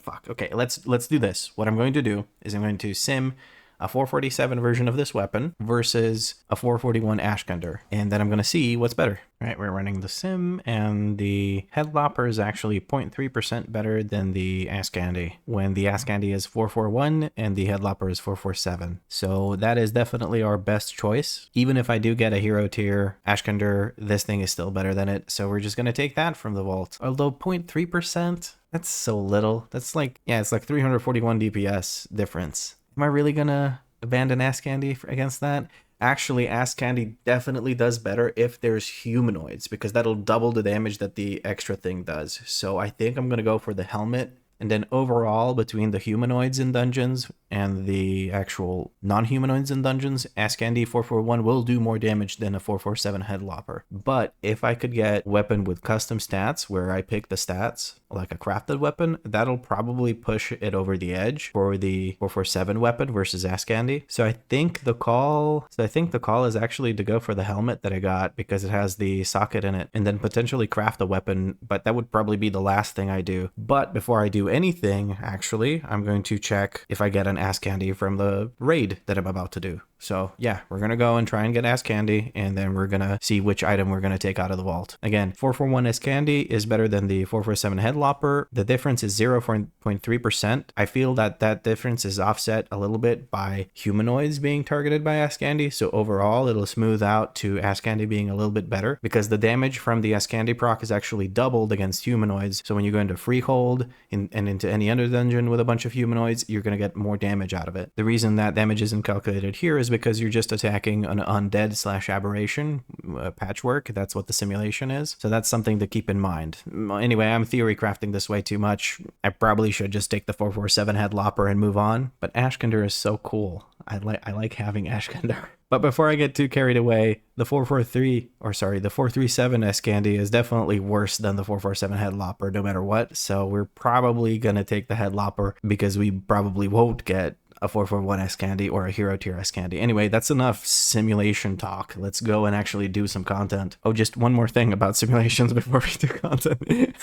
fuck. Okay, let's do this. What I'm going to do is I'm going to sim a 447 version of this weapon versus a 441 Ashkender, and then I'm going to see what's better. All right, we're running the sim, and the Headlopper is actually 0.3% better than the Ascandy, when the Ascandy is 441 and the Headlopper is 447. So that is definitely our best choice. Even if I do get a hero tier Ashkender, this thing is still better than it, so we're just going to take that from the vault. Although 0.3%, that's so little. That's like, yeah, it's like 341 DPS difference. Am I really going to abandon Ascandy against that? Actually, Ascandy definitely does better if there's humanoids, because that'll double the damage that the extra thing does. So I think I'm going to go for the helmet. And then overall, between the humanoids in dungeons and the actual non-humanoids in dungeons, Ascandy 441 will do more damage than a 447 Headlopper. But if I could get weapon with custom stats, where I pick the stats, like a crafted weapon, that'll probably push it over the edge for the 447 weapon versus Ascandy. So I think the call is actually to go for the helmet that I got, because it has the socket in it, and then potentially craft a weapon, but that would probably be the last thing I do. But before I do anything, actually, I'm going to check if I get an Ascandy from the raid that I'm about to do. So yeah, we're going to go and try and get Ascandy, and then we're going to see which item we're going to take out of the vault. Again, 441 Ascandy is better than the 447 Headlopper. The difference is 0.3%. I feel that that difference is offset a little bit by humanoids being targeted by Ascandy. So overall, it'll smooth out to Ascandy being a little bit better, because the damage from the Ascandy proc is actually doubled against humanoids. So when you go into Freehold and into any other dungeon with a bunch of humanoids, you're going to get more damage out of it. The reason that damage isn't calculated here is because you're just attacking an undead / aberration patchwork. That's what the simulation is. So that's something to keep in mind. Anyway, I'm theory crafting this way too much. I probably should just take the 447 Headlopper and move on. But Ashkender is so cool. I like having Ashkender. But before I get too carried away, the 437 Ascandy is definitely worse than the 447 Headlopper no matter what. So we're probably going to take the Headlopper, because we probably won't get a 441 Ascandy or a hero tier Ascandy. Anyway, that's enough simulation talk. Let's go and actually do some content. Oh, just one more thing about simulations before we do content.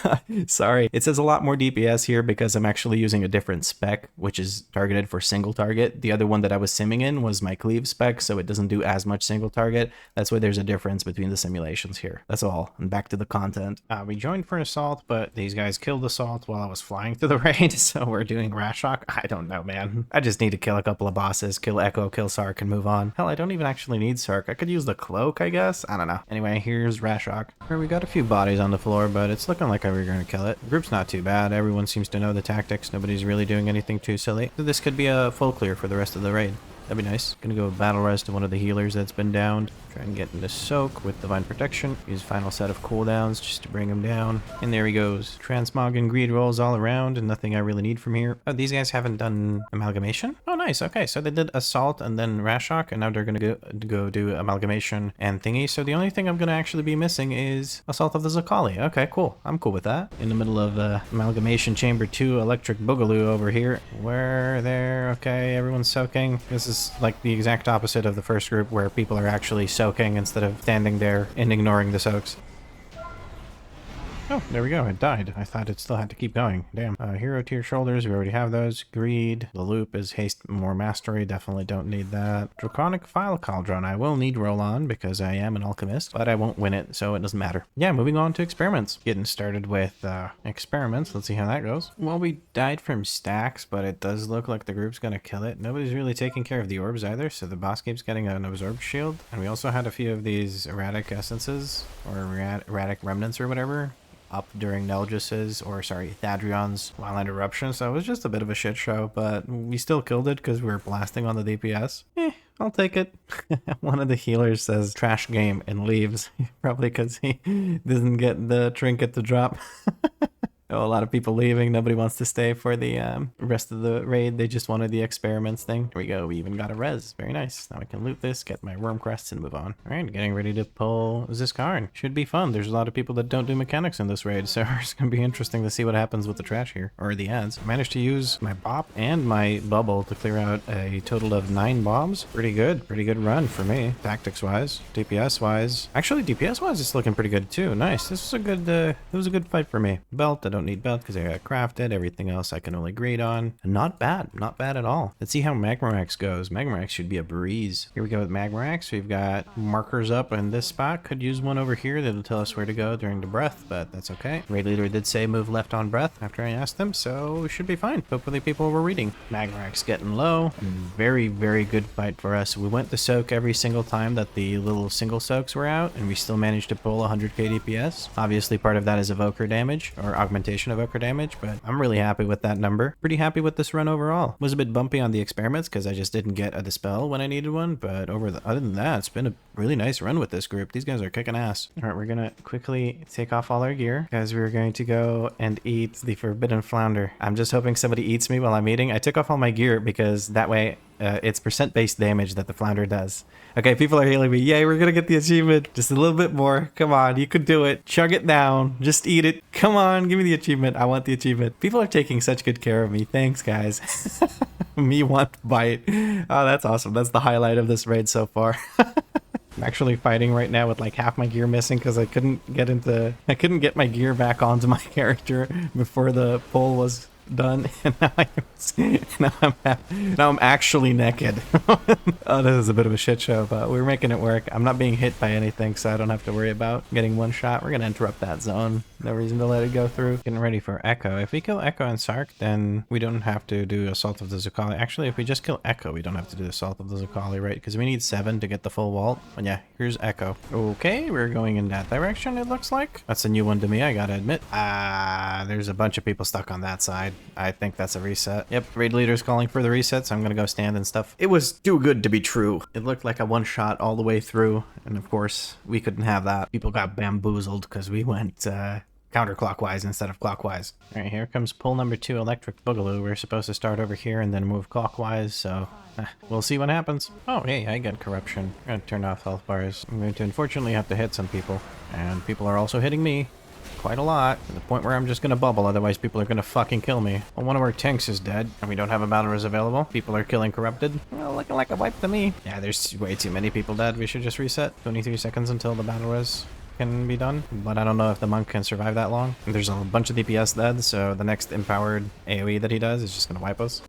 Sorry. It says a lot more DPS here because I'm actually using a different spec, which is targeted for single target. The other one that I was simming in was my cleave spec, so it doesn't do as much single target. That's why there's a difference between the simulations here. That's all. And back to the content. We joined for assault, but these guys killed assault while I was flying through the raid, so we're doing Rashok. I don't know, man. I just need to kill a couple of bosses, kill Echo, kill Sark, and move on. Hell, I don't even actually need Sark. I could use the cloak, I guess? I don't know. Anyway, here's Rashok. We got a few bodies on the floor, but it's looking like we're gonna kill it. The group's not too bad. Everyone seems to know the tactics. Nobody's really doing anything too silly. So this could be a full clear for the rest of the raid. That'd be nice. Gonna go battle res to one of the healers that's been downed. Try and get into soak with divine protection. Use final set of cooldowns just to bring him down. And there he goes. Transmog and greed rolls all around, and nothing I really need from here. Oh, these guys haven't done amalgamation? Oh, nice. Okay, so they did assault and then Rashok, and now they're gonna go do amalgamation and thingy. So the only thing I'm gonna actually be missing is assault of the Zakali. Okay, cool. I'm cool with that. In the middle of amalgamation chamber 2, electric boogaloo over here. Where there? Okay, everyone's soaking. This is like the exact opposite of the first group, where people are actually soaking instead of standing there and ignoring the soaks. Oh, there we go. It died. I thought it still had to keep going. Damn. Hero tier shoulders. We already have those. Greed. The loop is haste more mastery. Definitely don't need that. Draconic file cauldron. I will need roll on because I am an alchemist, but I won't win it, so it doesn't matter. Yeah, moving on to experiments. Getting started with experiments. Let's see how that goes. Well, we died from stacks, but it does look like the group's gonna kill it. Nobody's really taking care of the orbs either, so the boss keeps getting an absorbed shield. And we also had a few of these erratic essences, or erratic remnants or whatever, up during Nelgis's, or sorry, Thadrion's Wildland Eruption, so it was just a bit of a shit show, but we still killed it because we were blasting on the DPS. I'll take it. One of the healers says trash game and leaves, probably because he doesn't get the trinket to drop. Oh, a lot of people leaving. Nobody wants to stay for the rest of the raid. They just wanted the experiments thing. Here we go. We even got a res. Very nice. Now I can loot this, get my worm crests, and move on. All right, getting ready to pull Ziskarn. Should be fun. There's a lot of people that don't do mechanics in this raid, so it's going to be interesting to see what happens with the trash here, or the ads. I managed to use my bop and my bubble to clear out a total of 9 bombs. Pretty good. Pretty good run for me. Tactics-wise, DPS-wise. Actually, DPS-wise, it's looking pretty good too. Nice. This was a good, it was a good fight for me. Belt, I don't don't need belt because I got crafted. Everything else I can only grade on. Not bad. Not bad at all. Let's see how Magmarax goes. Magmarax should be a breeze. Here we go with Magmarax. We've got markers up in this spot. Could use one over here that'll tell us where to go during the breath, but that's okay. Raid leader did say move left on breath after I asked them, so we should be fine. Hopefully people were reading. Magmarax getting low. Very, very good fight for us. We went to soak every single time that the little single soaks were out, and we still managed to pull 100k DPS. Obviously part of that is evoker damage, or augmentation evoker damage, but I'm really happy with that number. Pretty happy with this run overall. Was a bit bumpy on the experiments because I just didn't get a dispel when I needed one, but other than that, it's been a really nice run with this group. These guys are kicking ass. All right, we're gonna quickly take off all our gear because we're going to go and eat the forbidden flounder. I'm just hoping somebody eats me while I'm eating. I took off all my gear because that way it's percent-based damage that the flounder does. Okay, people are healing me. Yay, we're gonna get the achievement. Just a little bit more. Come on, you could do it. Chug it down. Just eat it. Come on, give me the achievement. I want the achievement. People are taking such good care of me. Thanks, guys. Me want bite. Oh, that's awesome. That's the highlight of this raid so far. I'm actually fighting right now with like half my gear missing because I couldn't get my gear back onto my character before the pull was done, and now I'm actually naked. Oh, this is a bit of a shit show, but we're making it work. I'm not being hit by anything, so I don't have to worry about getting one shot. We're gonna interrupt that zone. No reason to let it go through. Getting ready for Echo. If we kill Echo and Sark, then we don't have to do Assault of the Zukali. Actually, if we just kill Echo, we don't have to do Assault of the Zukali, right? Because we need 7 to get the full vault. And yeah, here's Echo. Okay, we're going in that direction, it looks like. That's a new one to me, I gotta admit. There's a bunch of people stuck on that side. I think that's a reset. Yep, raid leader's calling for the reset, so I'm gonna go stand and stuff. It was too good to be true. It looked like a one shot all the way through, and of course, we couldn't have that. People got bamboozled because we went counterclockwise instead of clockwise. All right, here comes pull number 2, Electric Boogaloo. We're supposed to start over here and then move clockwise, so we'll see what happens. Oh, hey, I got corruption. I'm gonna turn off health bars. I'm going to unfortunately have to hit some people, and people are also hitting me. Quite a lot, to the point where I'm just gonna bubble, otherwise people are gonna fucking kill me. Well, one of our tanks is dead, and we don't have a Aberrus available. People are killing corrupted. Well, looking like a wipe to me. Yeah, there's way too many people dead. We should just reset. 23 seconds until the Aberrus can be done, but I don't know if the monk can survive that long. There's a bunch of DPS dead, so the next empowered AoE that he does is just gonna wipe us.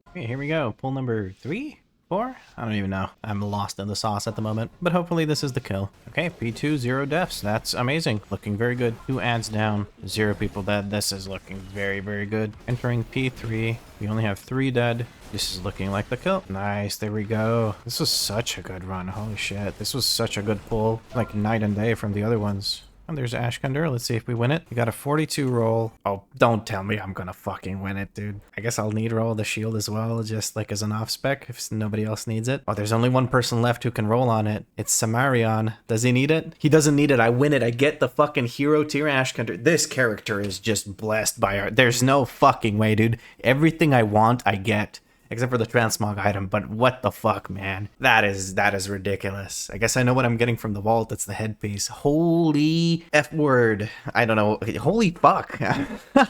Okay, here we go. Pull number 3? 4? I don't even know. I'm lost in the sauce at the moment, but hopefully this is the kill. Okay, P2, 0 deaths. That's amazing. Looking very good. 2 ads down, 0 people dead. This is looking very, very good. Entering P3, we only have 3 dead. This is looking like the kill. Nice, there we go. This was such a good run. Holy shit. This was such a good pull. Like night and day from the other ones. And there's Ashkender. Let's see if we win it. We got a 42 roll. Oh, don't tell me I'm gonna fucking win it, dude. I guess I'll need roll the shield as well, just like as an off spec if nobody else needs it. Oh, there's only one person left who can roll on it. It's Samarion. Does he need it? He doesn't need it. I win it. I get the fucking hero tier Ashkender. This character is just blessed by art. There's no fucking way, dude. Everything I want, I get. Except for the transmog item, but what the fuck, man? That is ridiculous. I guess I know what I'm getting from the vault. It's the headpiece. Holy F word. I don't know. Holy fuck.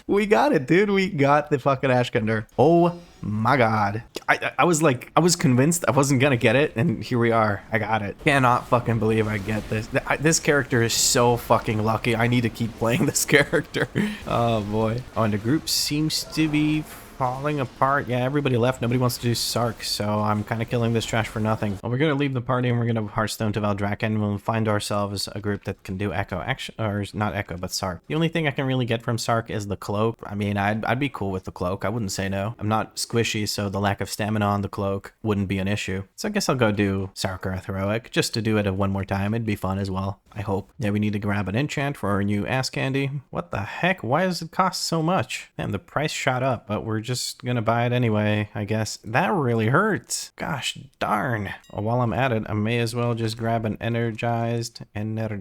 We got it, dude. We got the fucking Ashkender. Oh my god. I was convinced I wasn't gonna get it, and here we are. I got it. Cannot fucking believe I get this. This character is so fucking lucky. I need to keep playing this character. Oh boy. Oh, and the group seems to be falling apart. Yeah, everybody left. Nobody wants to do Sark, so I'm kind of killing this trash for nothing. Well, we're going to leave the party and we're going to Hearthstone to Valdrakken. We'll find ourselves a group that can do Echo. Or not Echo, but Sark. The only thing I can really get from Sark is the cloak. I mean, I'd be cool with the cloak. I wouldn't say no. I'm not squishy, so the lack of stamina on the cloak wouldn't be an issue. So I guess I'll go do Sark or Heroic just to do it one more time. It'd be fun as well, I hope. Yeah, we need to grab an enchant for our new ass candy. What the heck? Why does it cost so much? Man, the price shot up, but we're just gonna buy it anyway, I guess. That really hurts. Gosh darn. Well, while I'm at it, I may as well just grab an energized. That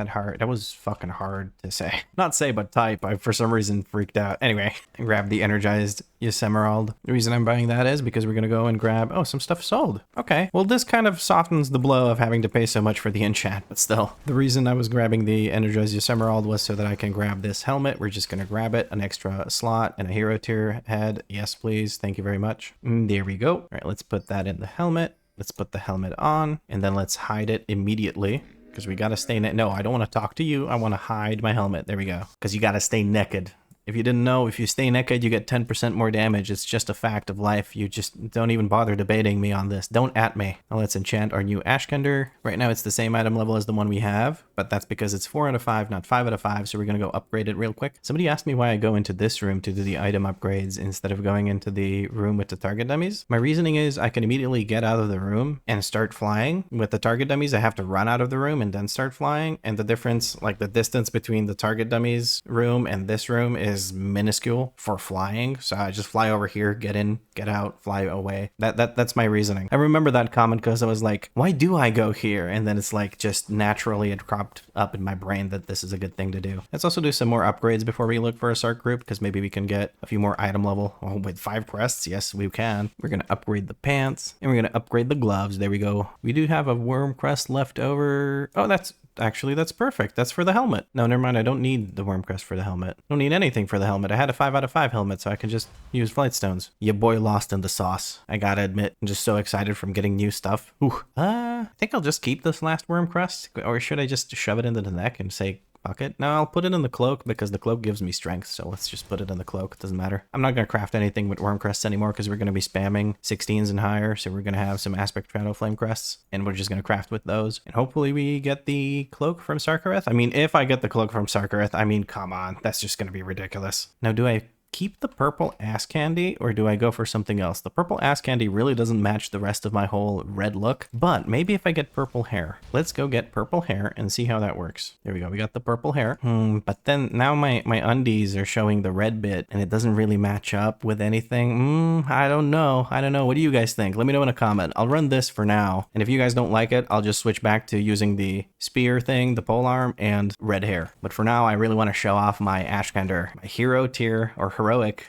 hard. That was fucking hard to say. Not say, but type. I, for some reason, freaked out. Anyway, I grabbed the energized Emerald. The reason I'm buying that is because we're gonna go and grab, oh, some stuff sold. Okay. Well, this kind of softens the blow of having to pay so much for the enchant, but still. The reason I was grabbing the energized Emerald was so that I can grab this helmet. We're just gonna grab it, an extra slot and a hero tier head. Yes, please. Thank you very much. There we go. All right, let's put that in the helmet. Let's put the helmet on, and then let's hide it immediately. because we gotta stay no, I don't want to talk to you. I want to hide my helmet. There we go. Because you gotta stay naked. If you didn't know, if you stay naked, you get 10% more damage. It's just a fact of life. You just don't even bother debating me on this. Don't at me. Now let's enchant our new Ashkender. Right now it's the same item level as the one we have, but that's because it's 4 out of 5, not 5 out of 5. So we're going to go upgrade it real quick. Somebody asked me why I go into this room to do the item upgrades instead of going into the room with the target dummies. My reasoning is I can immediately get out of the room and start flying. With the target dummies, I have to run out of the room and then start flying. And the difference, like the distance between the target dummies room and this room is minuscule for flying. So I just fly over here, get in, get out, fly away. That's my reasoning. I remember that comment because I was like, why do I go here? And then it's like just naturally it cropped up in my brain that this is a good thing to do. Let's also do some more upgrades before we look for a Sark group, because maybe we can get a few more item level. Oh, with 5 crests, yes we can. We're gonna upgrade the pants and we're gonna upgrade the gloves. There we go. We do have a worm crest left over. Oh, that's perfect. That's for the helmet. No, never mind. I don't need the worm crest for the helmet. I don't need anything for the helmet. I had a 5 out of 5 helmet, so I can just use flight stones. Your boy lost in the sauce. I gotta admit, I'm just so excited from getting new stuff. Ooh. I think I'll just keep this last worm crest, or should I just shove it into the neck and say, fuck it? No, I'll put it in the cloak because the cloak gives me strength, so let's just put it in the cloak. It doesn't matter. I'm not going to craft anything with worm crests anymore because we're going to be spamming 16s and higher, so we're going to have some aspect shadow flame crests, and we're just going to craft with those. And hopefully we get the cloak from Sarkareth. I mean, if I get the cloak from Sarkareth, I mean, come on. That's just going to be ridiculous. Now, do I keep the purple ass candy or do I go for something else? The purple ass candy really doesn't match the rest of my whole red look, but maybe if I get purple hair. Let's go get purple hair and see how that works. There we go. We got the purple hair. But then now my undies are showing the red bit and it doesn't really match up with anything. I don't know. What do you guys think? Let me know in a comment. I'll run this for now. And if you guys don't like it, I'll just switch back to using the spear thing, the polearm, and red hair. But for now, I really want to show off my Ashkender, my hero tier or heroic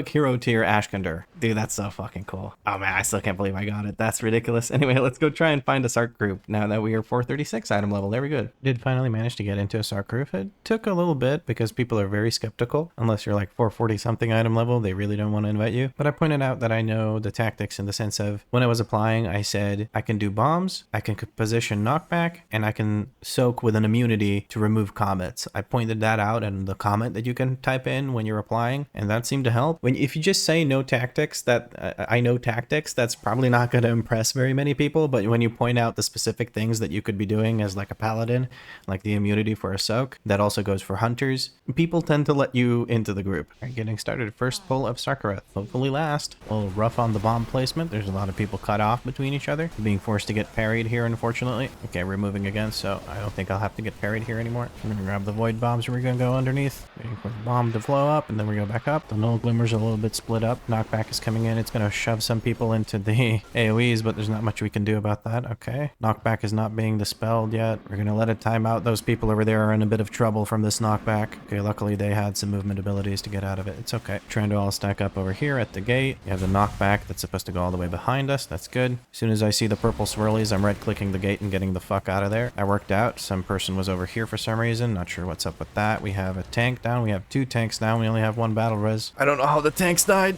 hero tier Ashkender. Dude, that's so fucking cool. Oh man, I still can't believe I got it. That's ridiculous. Anyway, let's go try and find a Sark group now that we are 436 item level. There we go. Did finally manage to get into a Sark group. It took a little bit because people are very skeptical. Unless you're like 440 something item level, they really don't want to invite you. But I pointed out that I know the tactics in the sense of when I was applying, I said I can do bombs, I can position knockback, and I can soak with an immunity to remove comets. I pointed that out in the comment that you can type in when you're applying, and that seemed to help. If you just say no tactics, that I know tactics, that's probably not going to impress very many people. But when you point out the specific things that you could be doing as like a paladin, like the immunity for a soak, that also goes for hunters, people tend to let you into the group. All right, getting started. First pull of Sarkareth. Hopefully last. A little rough on the bomb placement. There's a lot of people cut off between each other. Being forced to get parried here, unfortunately. Okay, we're moving again, so I don't think I'll have to get parried here anymore. I'm going to grab the void bombs. We're going to go underneath. Waiting for the bomb to flow up, and then we go back up. The null glimmer's a little bit split up. Knockback is coming in. It's going to shove some people into the AoEs, but there's not much we can do about that. Okay. Knockback is not being dispelled yet. We're going to let it time out. Those people over there are in a bit of trouble from this knockback. Okay, luckily they had some movement abilities to get out of it. It's okay. Trying to all stack up over here at the gate. You have the knockback that's supposed to go all the way behind us. That's good. As soon as I see the purple swirlies, I'm right-clicking the gate and getting the fuck out of there. I worked out. Some person was over here for some reason. Not sure what's up with that. We have a tank down. We have 2 tanks down. We only have 1 battle res. I don't know how the tanks died.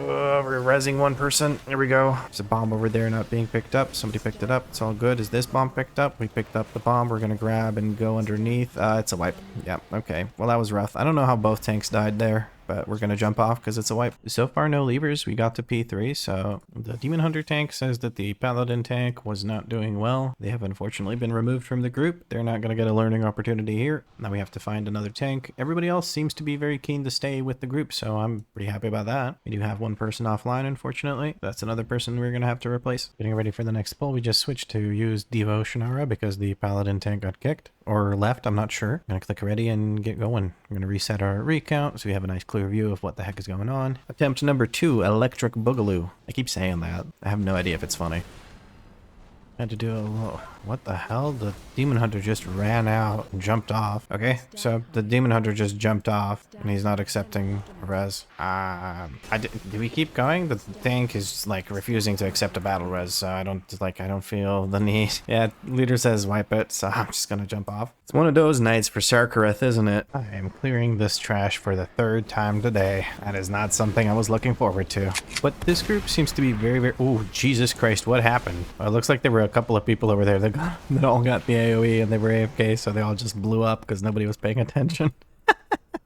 We're rezzing 1 person. There we go. There's a bomb over there not being picked up. Somebody picked it up. It's all good. Is this bomb picked up? We picked up the bomb. We're gonna grab and go underneath. It's a wipe. Yeah, okay. Well, that was rough. I don't know how both tanks died there, but we're gonna jump off because it's a wipe. So far, no levers. We got to P3, so the Demon Hunter tank says that the Paladin tank was not doing well. They have unfortunately been removed from the group. They're not gonna get a learning opportunity here. Now we have to find another tank. Everybody else seems to be very keen to stay with the group, so I'm pretty happy about that. We do have 1 person offline, unfortunately. That's another person we're gonna have to replace. Getting ready for the next pull, we just switched to use Devotionara because the Paladin tank got kicked. Or left, I'm not sure. I'm gonna click ready and get going. I'm gonna reset our recount so we have a nice clear view of what the heck is going on. Attempt number 2, Electric Boogaloo. I keep saying that. I have no idea if it's funny. Had to do a little... What the hell? The Demon Hunter just ran out and jumped off. Okay, so the Demon Hunter just jumped off and he's not accepting res. Do we keep going? The tank is like refusing to accept a battle res, so I don't feel the need. Yeah, leader says wipe it, so I'm just gonna jump off. It's one of those nights for Sarkareth, isn't it? I am clearing this trash for the 3rd time today. That is not something I was looking forward to. But this group seems to be very... Oh, Jesus Christ, what happened? It looks like they were a couple of people over there that that all got the AoE and they were AFK, so they all just blew up because nobody was paying attention.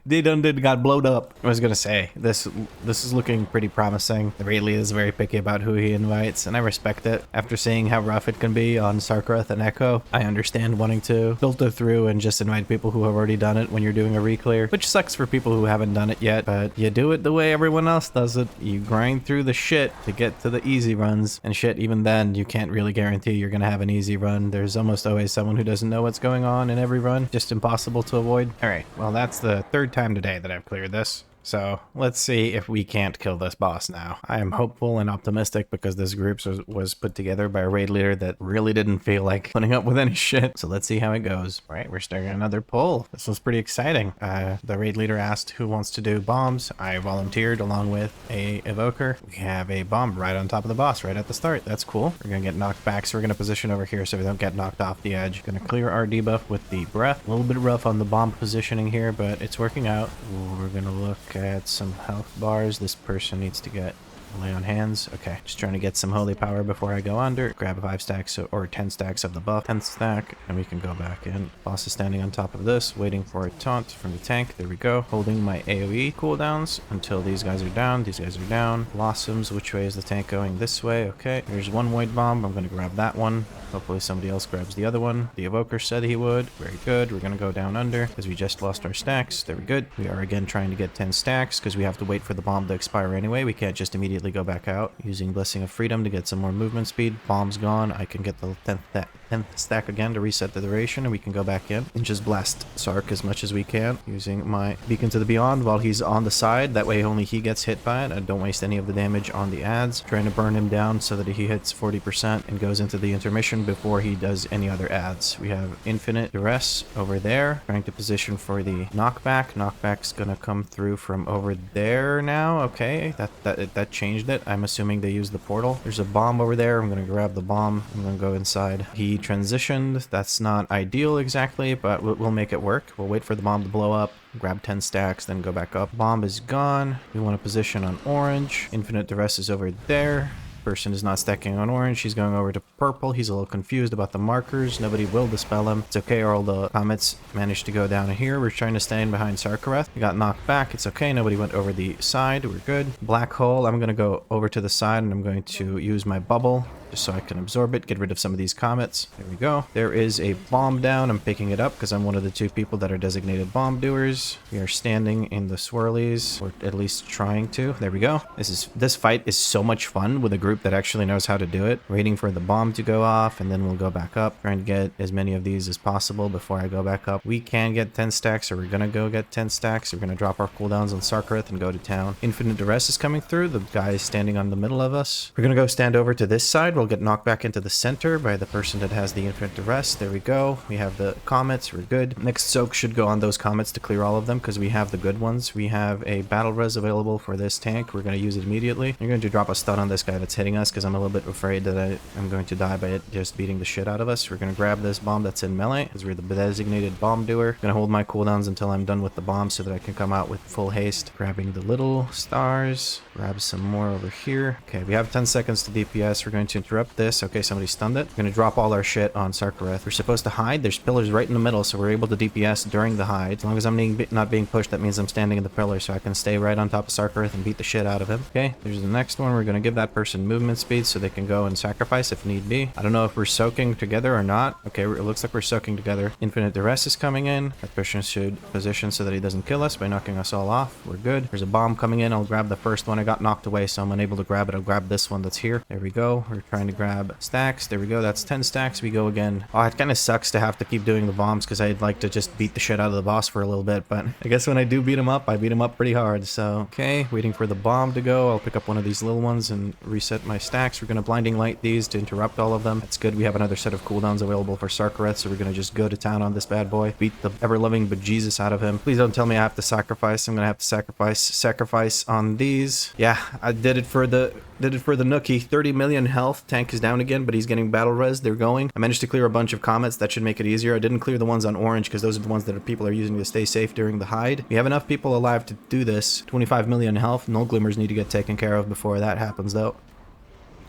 They got blowed up. I was gonna say, this is looking pretty promising. The raid leader is very picky about who he invites, and I respect it. After seeing how rough it can be on Sarkareth and Echo, I understand wanting to filter through and just invite people who have already done it when you're doing a re-clear, which sucks for people who haven't done it yet, but you do it the way everyone else does it. You grind through the shit to get to the easy runs, and shit, even then, you can't really guarantee you're gonna have an easy run. There's almost always someone who doesn't know what's going on in every run, just impossible to avoid. Alright, well that's the third time today that I've cleared this. So let's see if we can't kill this boss now. I am hopeful and optimistic because this group was put together by a raid leader that really didn't feel like putting up with any shit. So let's see how it goes. All right, we're starting another poll. This was pretty exciting. The raid leader asked who wants to do bombs. I volunteered along with a evoker. We have a bomb right on top of the boss right at the start. That's cool. We're gonna get knocked back, so we're gonna position over here so we don't get knocked off the edge. Gonna clear our debuff with the breath. A little bit rough on the bomb positioning here, but it's working out. We're gonna look at some health bars. This person needs to get lay on hands. Okay, just trying to get some holy power before I go under. Grab 5 stacks or 10 stacks of the buff. 10th stack, and we can go back in. Boss is standing on top of this, waiting for a taunt from the tank. There we go. Holding my AoE cooldowns until these guys are down. These guys are down. Blossoms, which way is the tank going? This way. Okay, here's one void bomb. I'm gonna grab that one. Hopefully somebody else grabs the other one. The evoker said he would. Very good. We're gonna go down under because we just lost our stacks. There we go. We are again trying to get 10 stacks because we have to wait for the bomb to expire anyway. We can't just immediately go back out. Using Blessing of Freedom to get some more movement speed. Bomb's gone. I can get the 10th stack again to reset the duration, and we can go back in and just blast Sark as much as we can using my Beacon to the Beyond while he's on the side. That way only he gets hit by it. I don't waste any of the damage on the adds. Trying to burn him down so that he hits 40% and goes into the intermission before he does any other adds. We have Infinite Duress over there. Trying to position for the knockback. Knockback's gonna come through from over there now. Okay, that changed it. I'm assuming they use the portal. There's a bomb over there. I'm gonna grab the bomb. I'm gonna go inside. He transitioned. That's not ideal exactly, but we'll make it work. We'll wait for the bomb to blow up, grab 10 stacks, then go back up. Bomb is gone. We want to position on orange. Infinite Duress is over there. Person is not stacking on orange. He's going over to purple. He's a little confused about the markers. Nobody will dispel him. It's okay. All the comets managed to go down here. We're trying to stand behind Sarkareth. We got knocked back. It's okay. Nobody went over the side. We're good. Black hole. I'm going to go over to the side and I'm going to use my bubble just so I can absorb it, get rid of some of these comets. There we go. There is a bomb down. I'm picking it up because I'm one of the 2 people that are designated bomb doers. We are standing in the swirlies, or at least trying to. There we go. This fight is so much fun with a group that actually knows how to do it. Waiting for the bomb to go off, and then we'll go back up. Trying to get as many of these as possible before I go back up. We can get 10 stacks, or we're gonna go get 10 stacks. We're gonna drop our cooldowns on Sarkareth and go to town. Infinite Duress is coming through. The guy is standing on the middle of us. We're gonna go stand over to this side. We'll get knocked back into the center by the person that has the Infinite Duress. There we go. We have the comets. We're good. Next soak should go on those comets to clear all of them because we have the good ones. We have a battle res available for this tank. We're going to use it immediately. You're going to drop a stun on this guy that's hitting us because I'm a little bit afraid that I'm going to die by it just beating the shit out of us. We're going to grab this bomb that's in melee because we're the designated bomb doer. Going to hold my cooldowns until I'm done with the bomb so that I can come out with full haste. Grabbing the little stars. Grab some more over here. Okay, we have 10 seconds to DPS. We're going to interrupt this. Okay, somebody stunned it. We're going to drop all our shit on Sarkareth. We're supposed to hide. There's pillars right in the middle, so we're able to DPS during the hide. As long as I'm not being pushed, that means I'm standing in the pillar, so I can stay right on top of Sarkareth and beat the shit out of him. Okay, there's the next one. We're going to give that person movement speed so they can go and sacrifice if need be. I don't know if we're soaking together or not. Okay, it looks like we're soaking together. Infinite Duress is coming in. That person should position so that he doesn't kill us by knocking us all off. We're good. There's a bomb coming in. I'll grab the first one. I got knocked away, so I'm unable to grab it. I'll grab this one that's here. There we go. We're trying to grab stacks. There we go. That's 10 stacks. We go again. Oh, it kind of sucks to have to keep doing the bombs because I'd like to just beat the shit out of the boss for a little bit, but I guess when I do beat him up, I beat him up pretty hard. So, okay, waiting for the bomb to go. I'll pick up one of these little ones and reset my stacks. We're going to blinding light these to interrupt all of them. That's good. We have another set of cooldowns available for Sarkareth, so we're going to just go to town on this bad boy. Beat the ever-loving bejesus out of him. Please don't tell me I have to sacrifice. I'm going to have to sacrifice on these. Yeah, I did it for the nookie. 30 million health. Tank is down again, but he's getting battle res. They're going. I managed to clear a bunch of comets. That should make it easier. I didn't clear the ones on orange because those are the ones that people are using to stay safe during the hide. We have enough people alive to do this. 25 million health. Null glimmers need to get taken care of before that happens, though.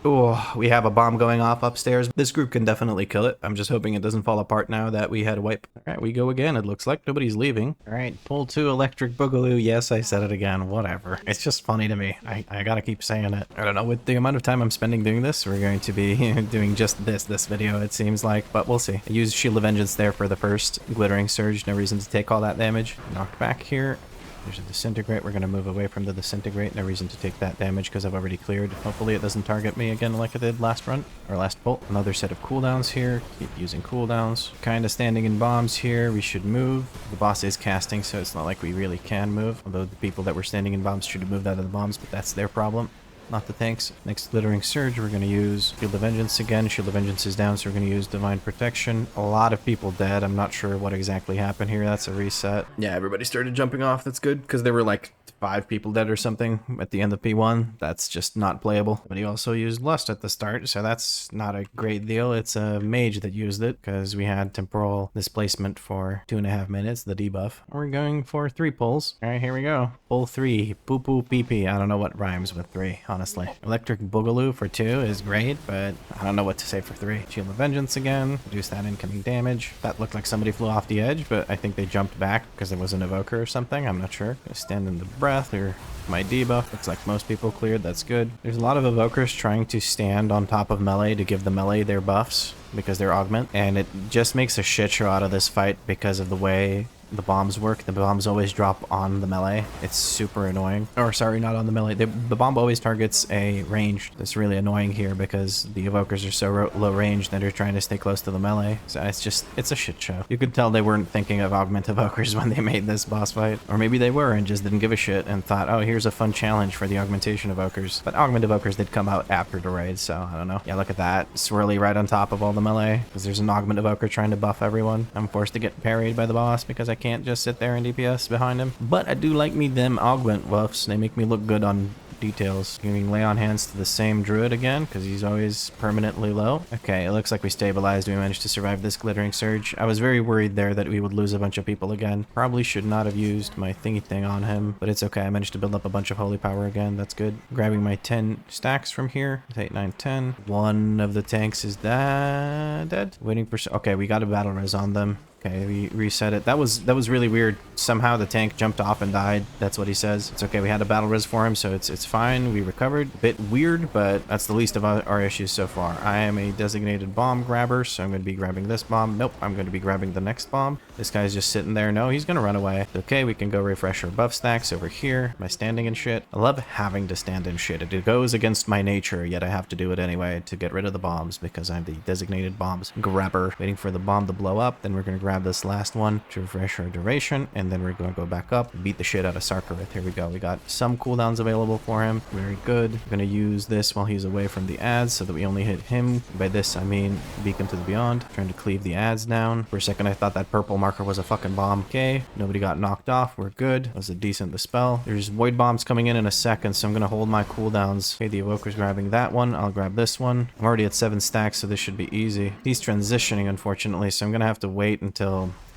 Oh, we have a bomb going off upstairs. This group can definitely kill it. I'm just hoping it doesn't fall apart now that we had a wipe. All right, we go again. It looks like nobody's leaving. All right, pull 2 electric boogaloo. Yes, I said it again. Whatever. It's just funny to me. I gotta keep saying it. I don't know. With the amount of time I'm spending doing this, we're going to be doing just this video, it seems like. But we'll see. I used Shield of Vengeance there for the first Glittering Surge. No reason to take all that damage. Knocked back here. There's a Disintegrate. We're going to move away from the Disintegrate. No reason to take that damage because I've already cleared. Hopefully it doesn't target me again like it did last run, or last bolt. Another set of cooldowns here. Keep using cooldowns. Kind of standing in bombs here. We should move. The boss is casting, so it's not like we really can move. Although the people that were standing in bombs should have moved out of the bombs, but that's their problem. Not the tanks. Next Glittering Surge, we're going to use Shield of Vengeance again. Shield of Vengeance is down, so we're going to use Divine Protection. A lot of people dead. I'm not sure what exactly happened here. That's a reset. Yeah, everybody started jumping off. That's good, because there were like 5 people dead or something at the end of P1. That's just not playable. But he also used Lust at the start, so that's not a great deal. It's a mage that used it, because we had Temporal Displacement for 2.5 minutes, the debuff. We're going for 3 pulls. All right, here we go. Pull 3. Poo poo pee pee. I don't know what rhymes with 3, honestly. Electric Boogaloo for 2 is great, but I don't know what to say for 3. Shield of Vengeance again. Reduce that incoming damage. That looked like somebody flew off the edge, but I think they jumped back because there was an evoker or something. I'm not sure. Gonna stand in the breath. Clear my debuff. Looks like most people cleared. That's good. There's a lot of evokers trying to stand on top of melee to give the melee their buffs because they're augment, and it just makes a shit show out of this fight because of the way the bombs work. The bombs always drop on the melee. It's super annoying. Or sorry, not on the melee. The bomb always targets a range. That's really annoying here because the evokers are so low range that they're trying to stay close to the melee. So it's a shit show. You could tell they weren't thinking of augment evokers when they made this boss fight. Or maybe they were and just didn't give a shit and thought, oh, here's a fun challenge for the augmentation evokers. But augment evokers did come out after the raid, so I don't know. Yeah, look at that. Swirly right on top of all the melee because there's an augment evoker trying to buff everyone. I'm forced to get parried by the boss because I can't just sit there and DPS behind him. But I do like me them augment buffs. They make me look good on details. Giving lay on hands to the same druid again because he's always permanently low. Okay, it looks like we stabilized. We managed to survive this Glittering Surge. I was very worried there that we would lose a bunch of people again. Probably should not have used my thingy thing on him, but it's okay. I managed to build up a bunch of holy power again. That's good. Grabbing my 10 stacks from here. 8, 9, 10. One of the tanks is dead. Waiting for... Okay, we got a battle res on them. Okay, we reset it. That was really weird. Somehow the tank jumped off and died. That's what he says. It's okay. We had a battle res for him, so it's fine. We recovered. A bit weird, but that's the least of our issues so far. I am a designated bomb grabber, so I'm going to be grabbing this bomb. Nope, I'm going to be grabbing the next bomb. This guy's just sitting there. No, he's going to run away. Okay, we can go refresh our buff stacks over here. Am I standing in shit? I love having to stand in shit. It goes against my nature, yet I have to do it anyway to get rid of the bombs because I'm the designated bombs grabber. Waiting for the bomb to blow up. Then we're going to grab this last one to refresh our duration, and then we're going to go back up, beat the shit out of Sarkarith. Here we go. We got some cooldowns available for him. Very good. We're going to use this while he's away from the ads so that we only hit him. By this, I mean Beacon to the Beyond. Trying to cleave the ads down. For a second, I thought that purple marker was a fucking bomb. Okay, nobody got knocked off. We're good. That was a decent dispel. There's void bombs coming in a second, so I'm going to hold my cooldowns. Okay, the evoker's grabbing that one. I'll grab this one. I'm already at 7 stacks, so this should be easy. He's transitioning, unfortunately, so I'm going to have to wait until...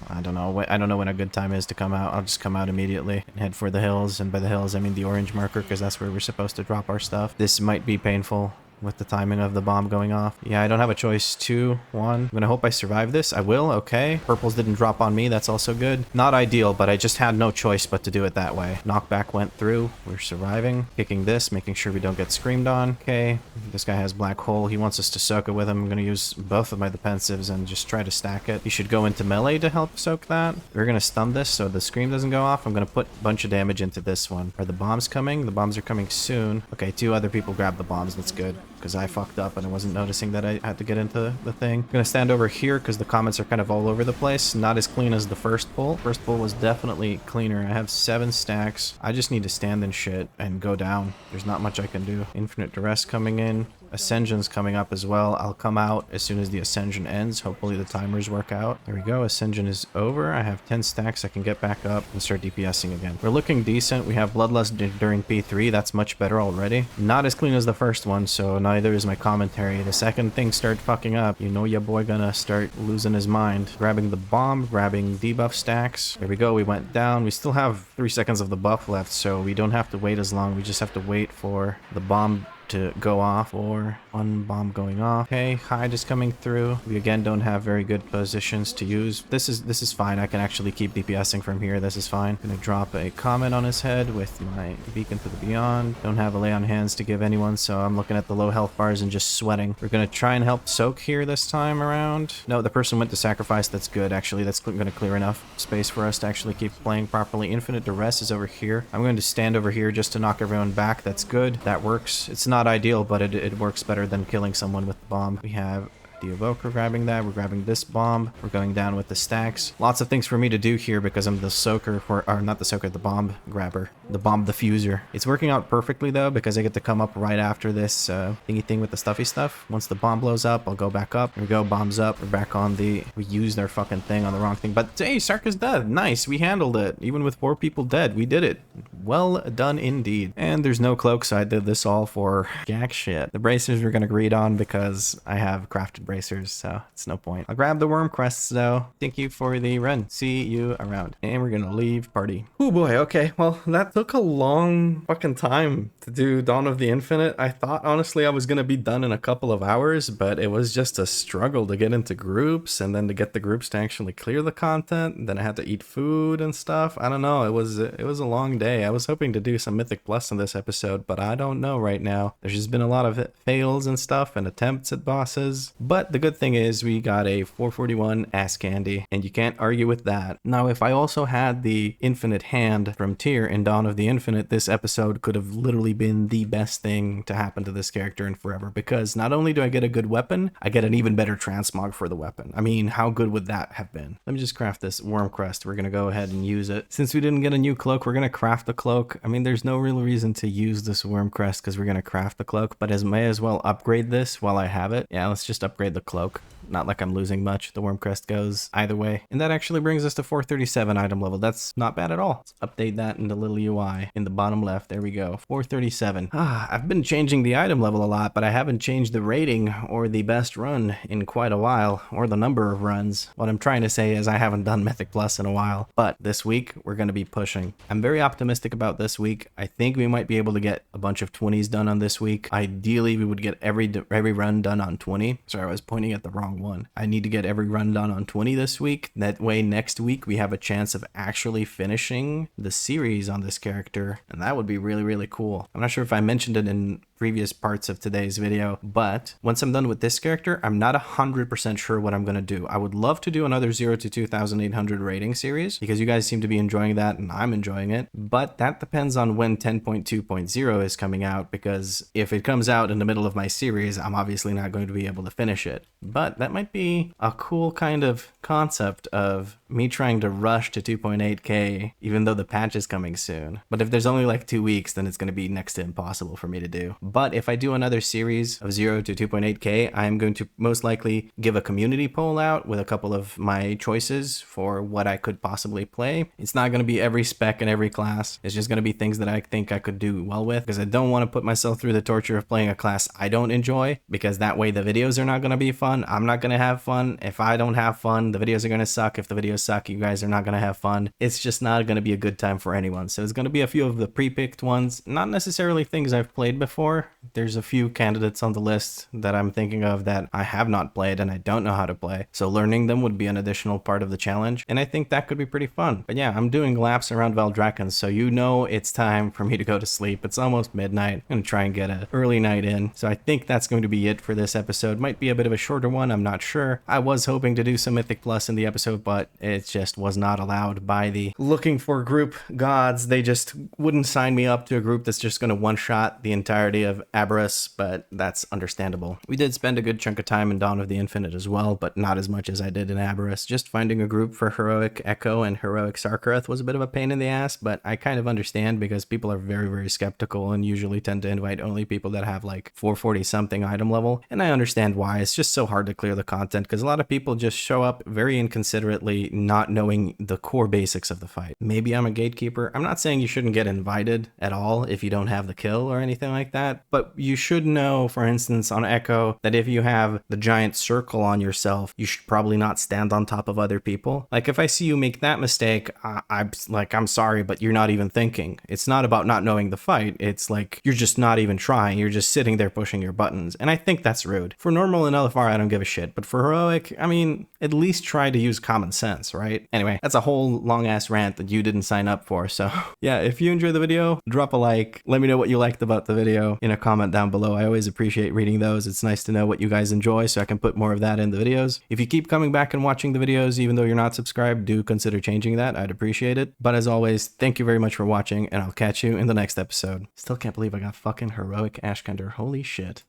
I don't know when a good time is to come out. I'll just come out immediately and head for the hills. And by the hills, I mean the orange marker because that's where we're supposed to drop our stuff. This might be painful with the timing of the bomb going off. Yeah, I don't have a choice. 2, 1. I'm gonna hope I survive this. I will. Okay. Purples didn't drop on me. That's also good. Not ideal, but I just had no choice but to do it that way. Knockback went through. We're surviving. Kicking this, making sure we don't get screamed on. Okay. This guy has black hole. He wants us to soak it with him. I'm gonna use both of my defensives and just try to stack it. He should go into melee to help soak that. We're gonna stun this so the scream doesn't go off. I'm gonna put a bunch of damage into this one. Are the bombs coming? The bombs are coming soon. Okay, 2 other people grabbed the bombs. That's good. Because I fucked up and I wasn't noticing that I had to get into the thing. I'm gonna stand over here because the comments are kind of all over the place. Not as clean as the first pull. First pull was definitely cleaner. I have 7 stacks. I just need to stand in shit and go down. There's not much I can do. Infinite Duress coming in. Ascension's coming up as well. I'll come out as soon as the Ascension ends. Hopefully the timers work out. There we go. Ascension is over. I have 10 stacks. I can get back up and start DPSing again. We're looking decent. We have Bloodlust during P3. That's much better already. Not as clean as the first one, so neither is my commentary. The second things start fucking up, you know your boy gonna start losing his mind. Grabbing the bomb, grabbing debuff stacks. There we go. We went down. We still have 3 seconds of the buff left, so we don't have to wait as long. We just have to wait for the bomb to go off, or one bomb going off. Okay, hide is coming through. We again don't have very good positions to use. This is fine. I can actually keep DPSing from here. This is fine. Gonna drop a comment on his head with my beacon to the beyond. Don't have a lay on hands to give anyone, so I'm looking at the low health bars and just sweating. We're gonna try and help soak here this time around. No, the person went to sacrifice. That's good, actually. That's gonna clear enough space for us to actually keep playing properly. Infinite Duress is over here. I'm going to stand over here just to knock everyone back. That's good. That works. It's not ideal, but it works better than killing someone with the bomb. We have the evoker grabbing that. We're grabbing this bomb. We're going down with the stacks. Lots of things for me to do here because I'm the soaker, or not the soaker, the bomb grabber, the bomb diffuser. It's working out perfectly though, because I get to come up right after this thingy thing with the stuffy stuff. Once the bomb blows up, I'll go back up. Here we go, bombs up. We're back on we used our fucking thing on the wrong thing. But hey, Sark is dead. Nice, we handled it. Even with 4 people dead, we did it. Well done indeed. And there's no cloak, so I did this all for jack shit. The bracers we're gonna greed on because I have crafted bracers, so it's no point. I'll grab the worm crests though. Thank you for the run. See you around. And we're gonna leave party. Oh boy, okay. Well, that took a long fucking time to do Dawn of the Infinite. I thought honestly I was gonna be done in a couple of hours, but it was just a struggle to get into groups and then to get the groups to actually clear the content. And then I had to eat food and stuff. I don't know. It was a long day. I was hoping to do some Mythic Plus in this episode, but I don't know right now. There's just been a lot of fails and stuff and attempts at bosses. But the good thing is we got a 441 ass candy, and you can't argue with that. Now, if I also had the Infinite Hand from Tyr in Dawn of the Infinite, this episode could have literally been the best thing to happen to this character in forever, because not only do I get a good weapon, I get an even better transmog for the weapon. I mean, how good would that have been? Let me just craft this worm crest. We're gonna go ahead and use it. Since we didn't get a new cloak, we're gonna craft the cloak. I mean, there's no real reason to use this worm crest because we're gonna craft the cloak, but may as well upgrade this while I have it. Yeah, let's just upgrade the cloak. Not like I'm losing much. The worm crest goes either way. And that actually brings us to 437 item level. That's not bad at all. Let's update that in the little UI in the bottom left. There we go. 437. I've been changing the item level a lot, but I haven't changed the rating or the best run in quite a while, or the number of runs. What I'm trying to say is I haven't done Mythic Plus in a while, but this week we're going to be pushing. I'm very optimistic about this week. I think we might be able to get a bunch of 20s done on this week. Ideally, we would get every run done on 20. Sorry, I was pointing at the wrong one. I need to get every run done on 20 this week. That way next week we have a chance of actually finishing the series on this character, and that would be really, really cool. I'm not sure if I mentioned it in previous parts of today's video, but once I'm done with this character, I'm not 100% sure what I'm going to do. I would love to do another 0 to 2800 rating series because you guys seem to be enjoying that and I'm enjoying it, but that depends on when 10.2.0 is coming out, because if it comes out in the middle of my series, I'm obviously not going to be able to finish it. But that might be a cool kind of concept of me trying to rush to 2.8k even though the patch is coming soon. But if there's only like 2 weeks, then it's going to be next to impossible for me to do. But if I do another series of 0 to 2.8k, I'm going to most likely give a community poll out with a couple of my choices for what I could possibly play. It's not going to be every spec and every class. It's just going to be things that I think I could do well with, because I don't want to put myself through the torture of playing a class I don't enjoy, because that way the videos are not going to be fun. I'm not going to have fun. If I don't have fun, the videos are going to suck. If the videos suck, you guys are not going to have fun. It's just not going to be a good time for anyone. So it's going to be a few of the pre-picked ones, not necessarily things I've played before. There's a few candidates on the list that I'm thinking of that I have not played and I don't know how to play, so learning them would be an additional part of the challenge, and I think that could be pretty fun. But yeah, I'm doing laps around Valdrakken, so you know it's time for me to go to sleep. It's almost midnight. I'm gonna try and get an early night in, so I think that's going to be it for this episode. Might be a bit of a shorter one, I'm not sure. I was hoping to do some Mythic Plus in the episode, but it just was not allowed by the looking for group gods. They just wouldn't sign me up to a group that's just gonna one-shot the entirety of Aberrus, but that's understandable. We did spend a good chunk of time in Dawn of the Infinite as well, but not as much as I did in Aberrus. Just finding a group for Heroic Echo and Heroic Sarkareth was a bit of a pain in the ass, but I kind of understand because people are very, very skeptical and usually tend to invite only people that have like 440 something item level, and I understand why. It's just so hard to clear the content because a lot of people just show up very inconsiderately, not knowing the core basics of the fight. Maybe I'm a gatekeeper. I'm not saying you shouldn't get invited at all if you don't have the kill or anything like that, that, but you should know, for instance, on Echo, that if you have the giant circle on yourself, you should probably not stand on top of other people. Like, if I see you make that mistake, I'm sorry, but you're not even thinking. It's not about not knowing the fight. It's like, you're just not even trying. You're just sitting there pushing your buttons. And I think that's rude. For normal and LFR, I don't give a shit. But for heroic, I mean, at least try to use common sense, right? Anyway, that's a whole long ass rant that you didn't sign up for. So yeah, if you enjoyed the video, drop a like. Let me know what you liked about the video in a comment down below. I always appreciate reading those. It's nice to know what you guys enjoy so I can put more of that in the videos. If you keep coming back and watching the videos, even though you're not subscribed, do consider changing that. I'd appreciate it. But as always, thank you very much for watching, and I'll catch you in the next episode. Still can't believe I got fucking heroic Ashkender. Holy shit.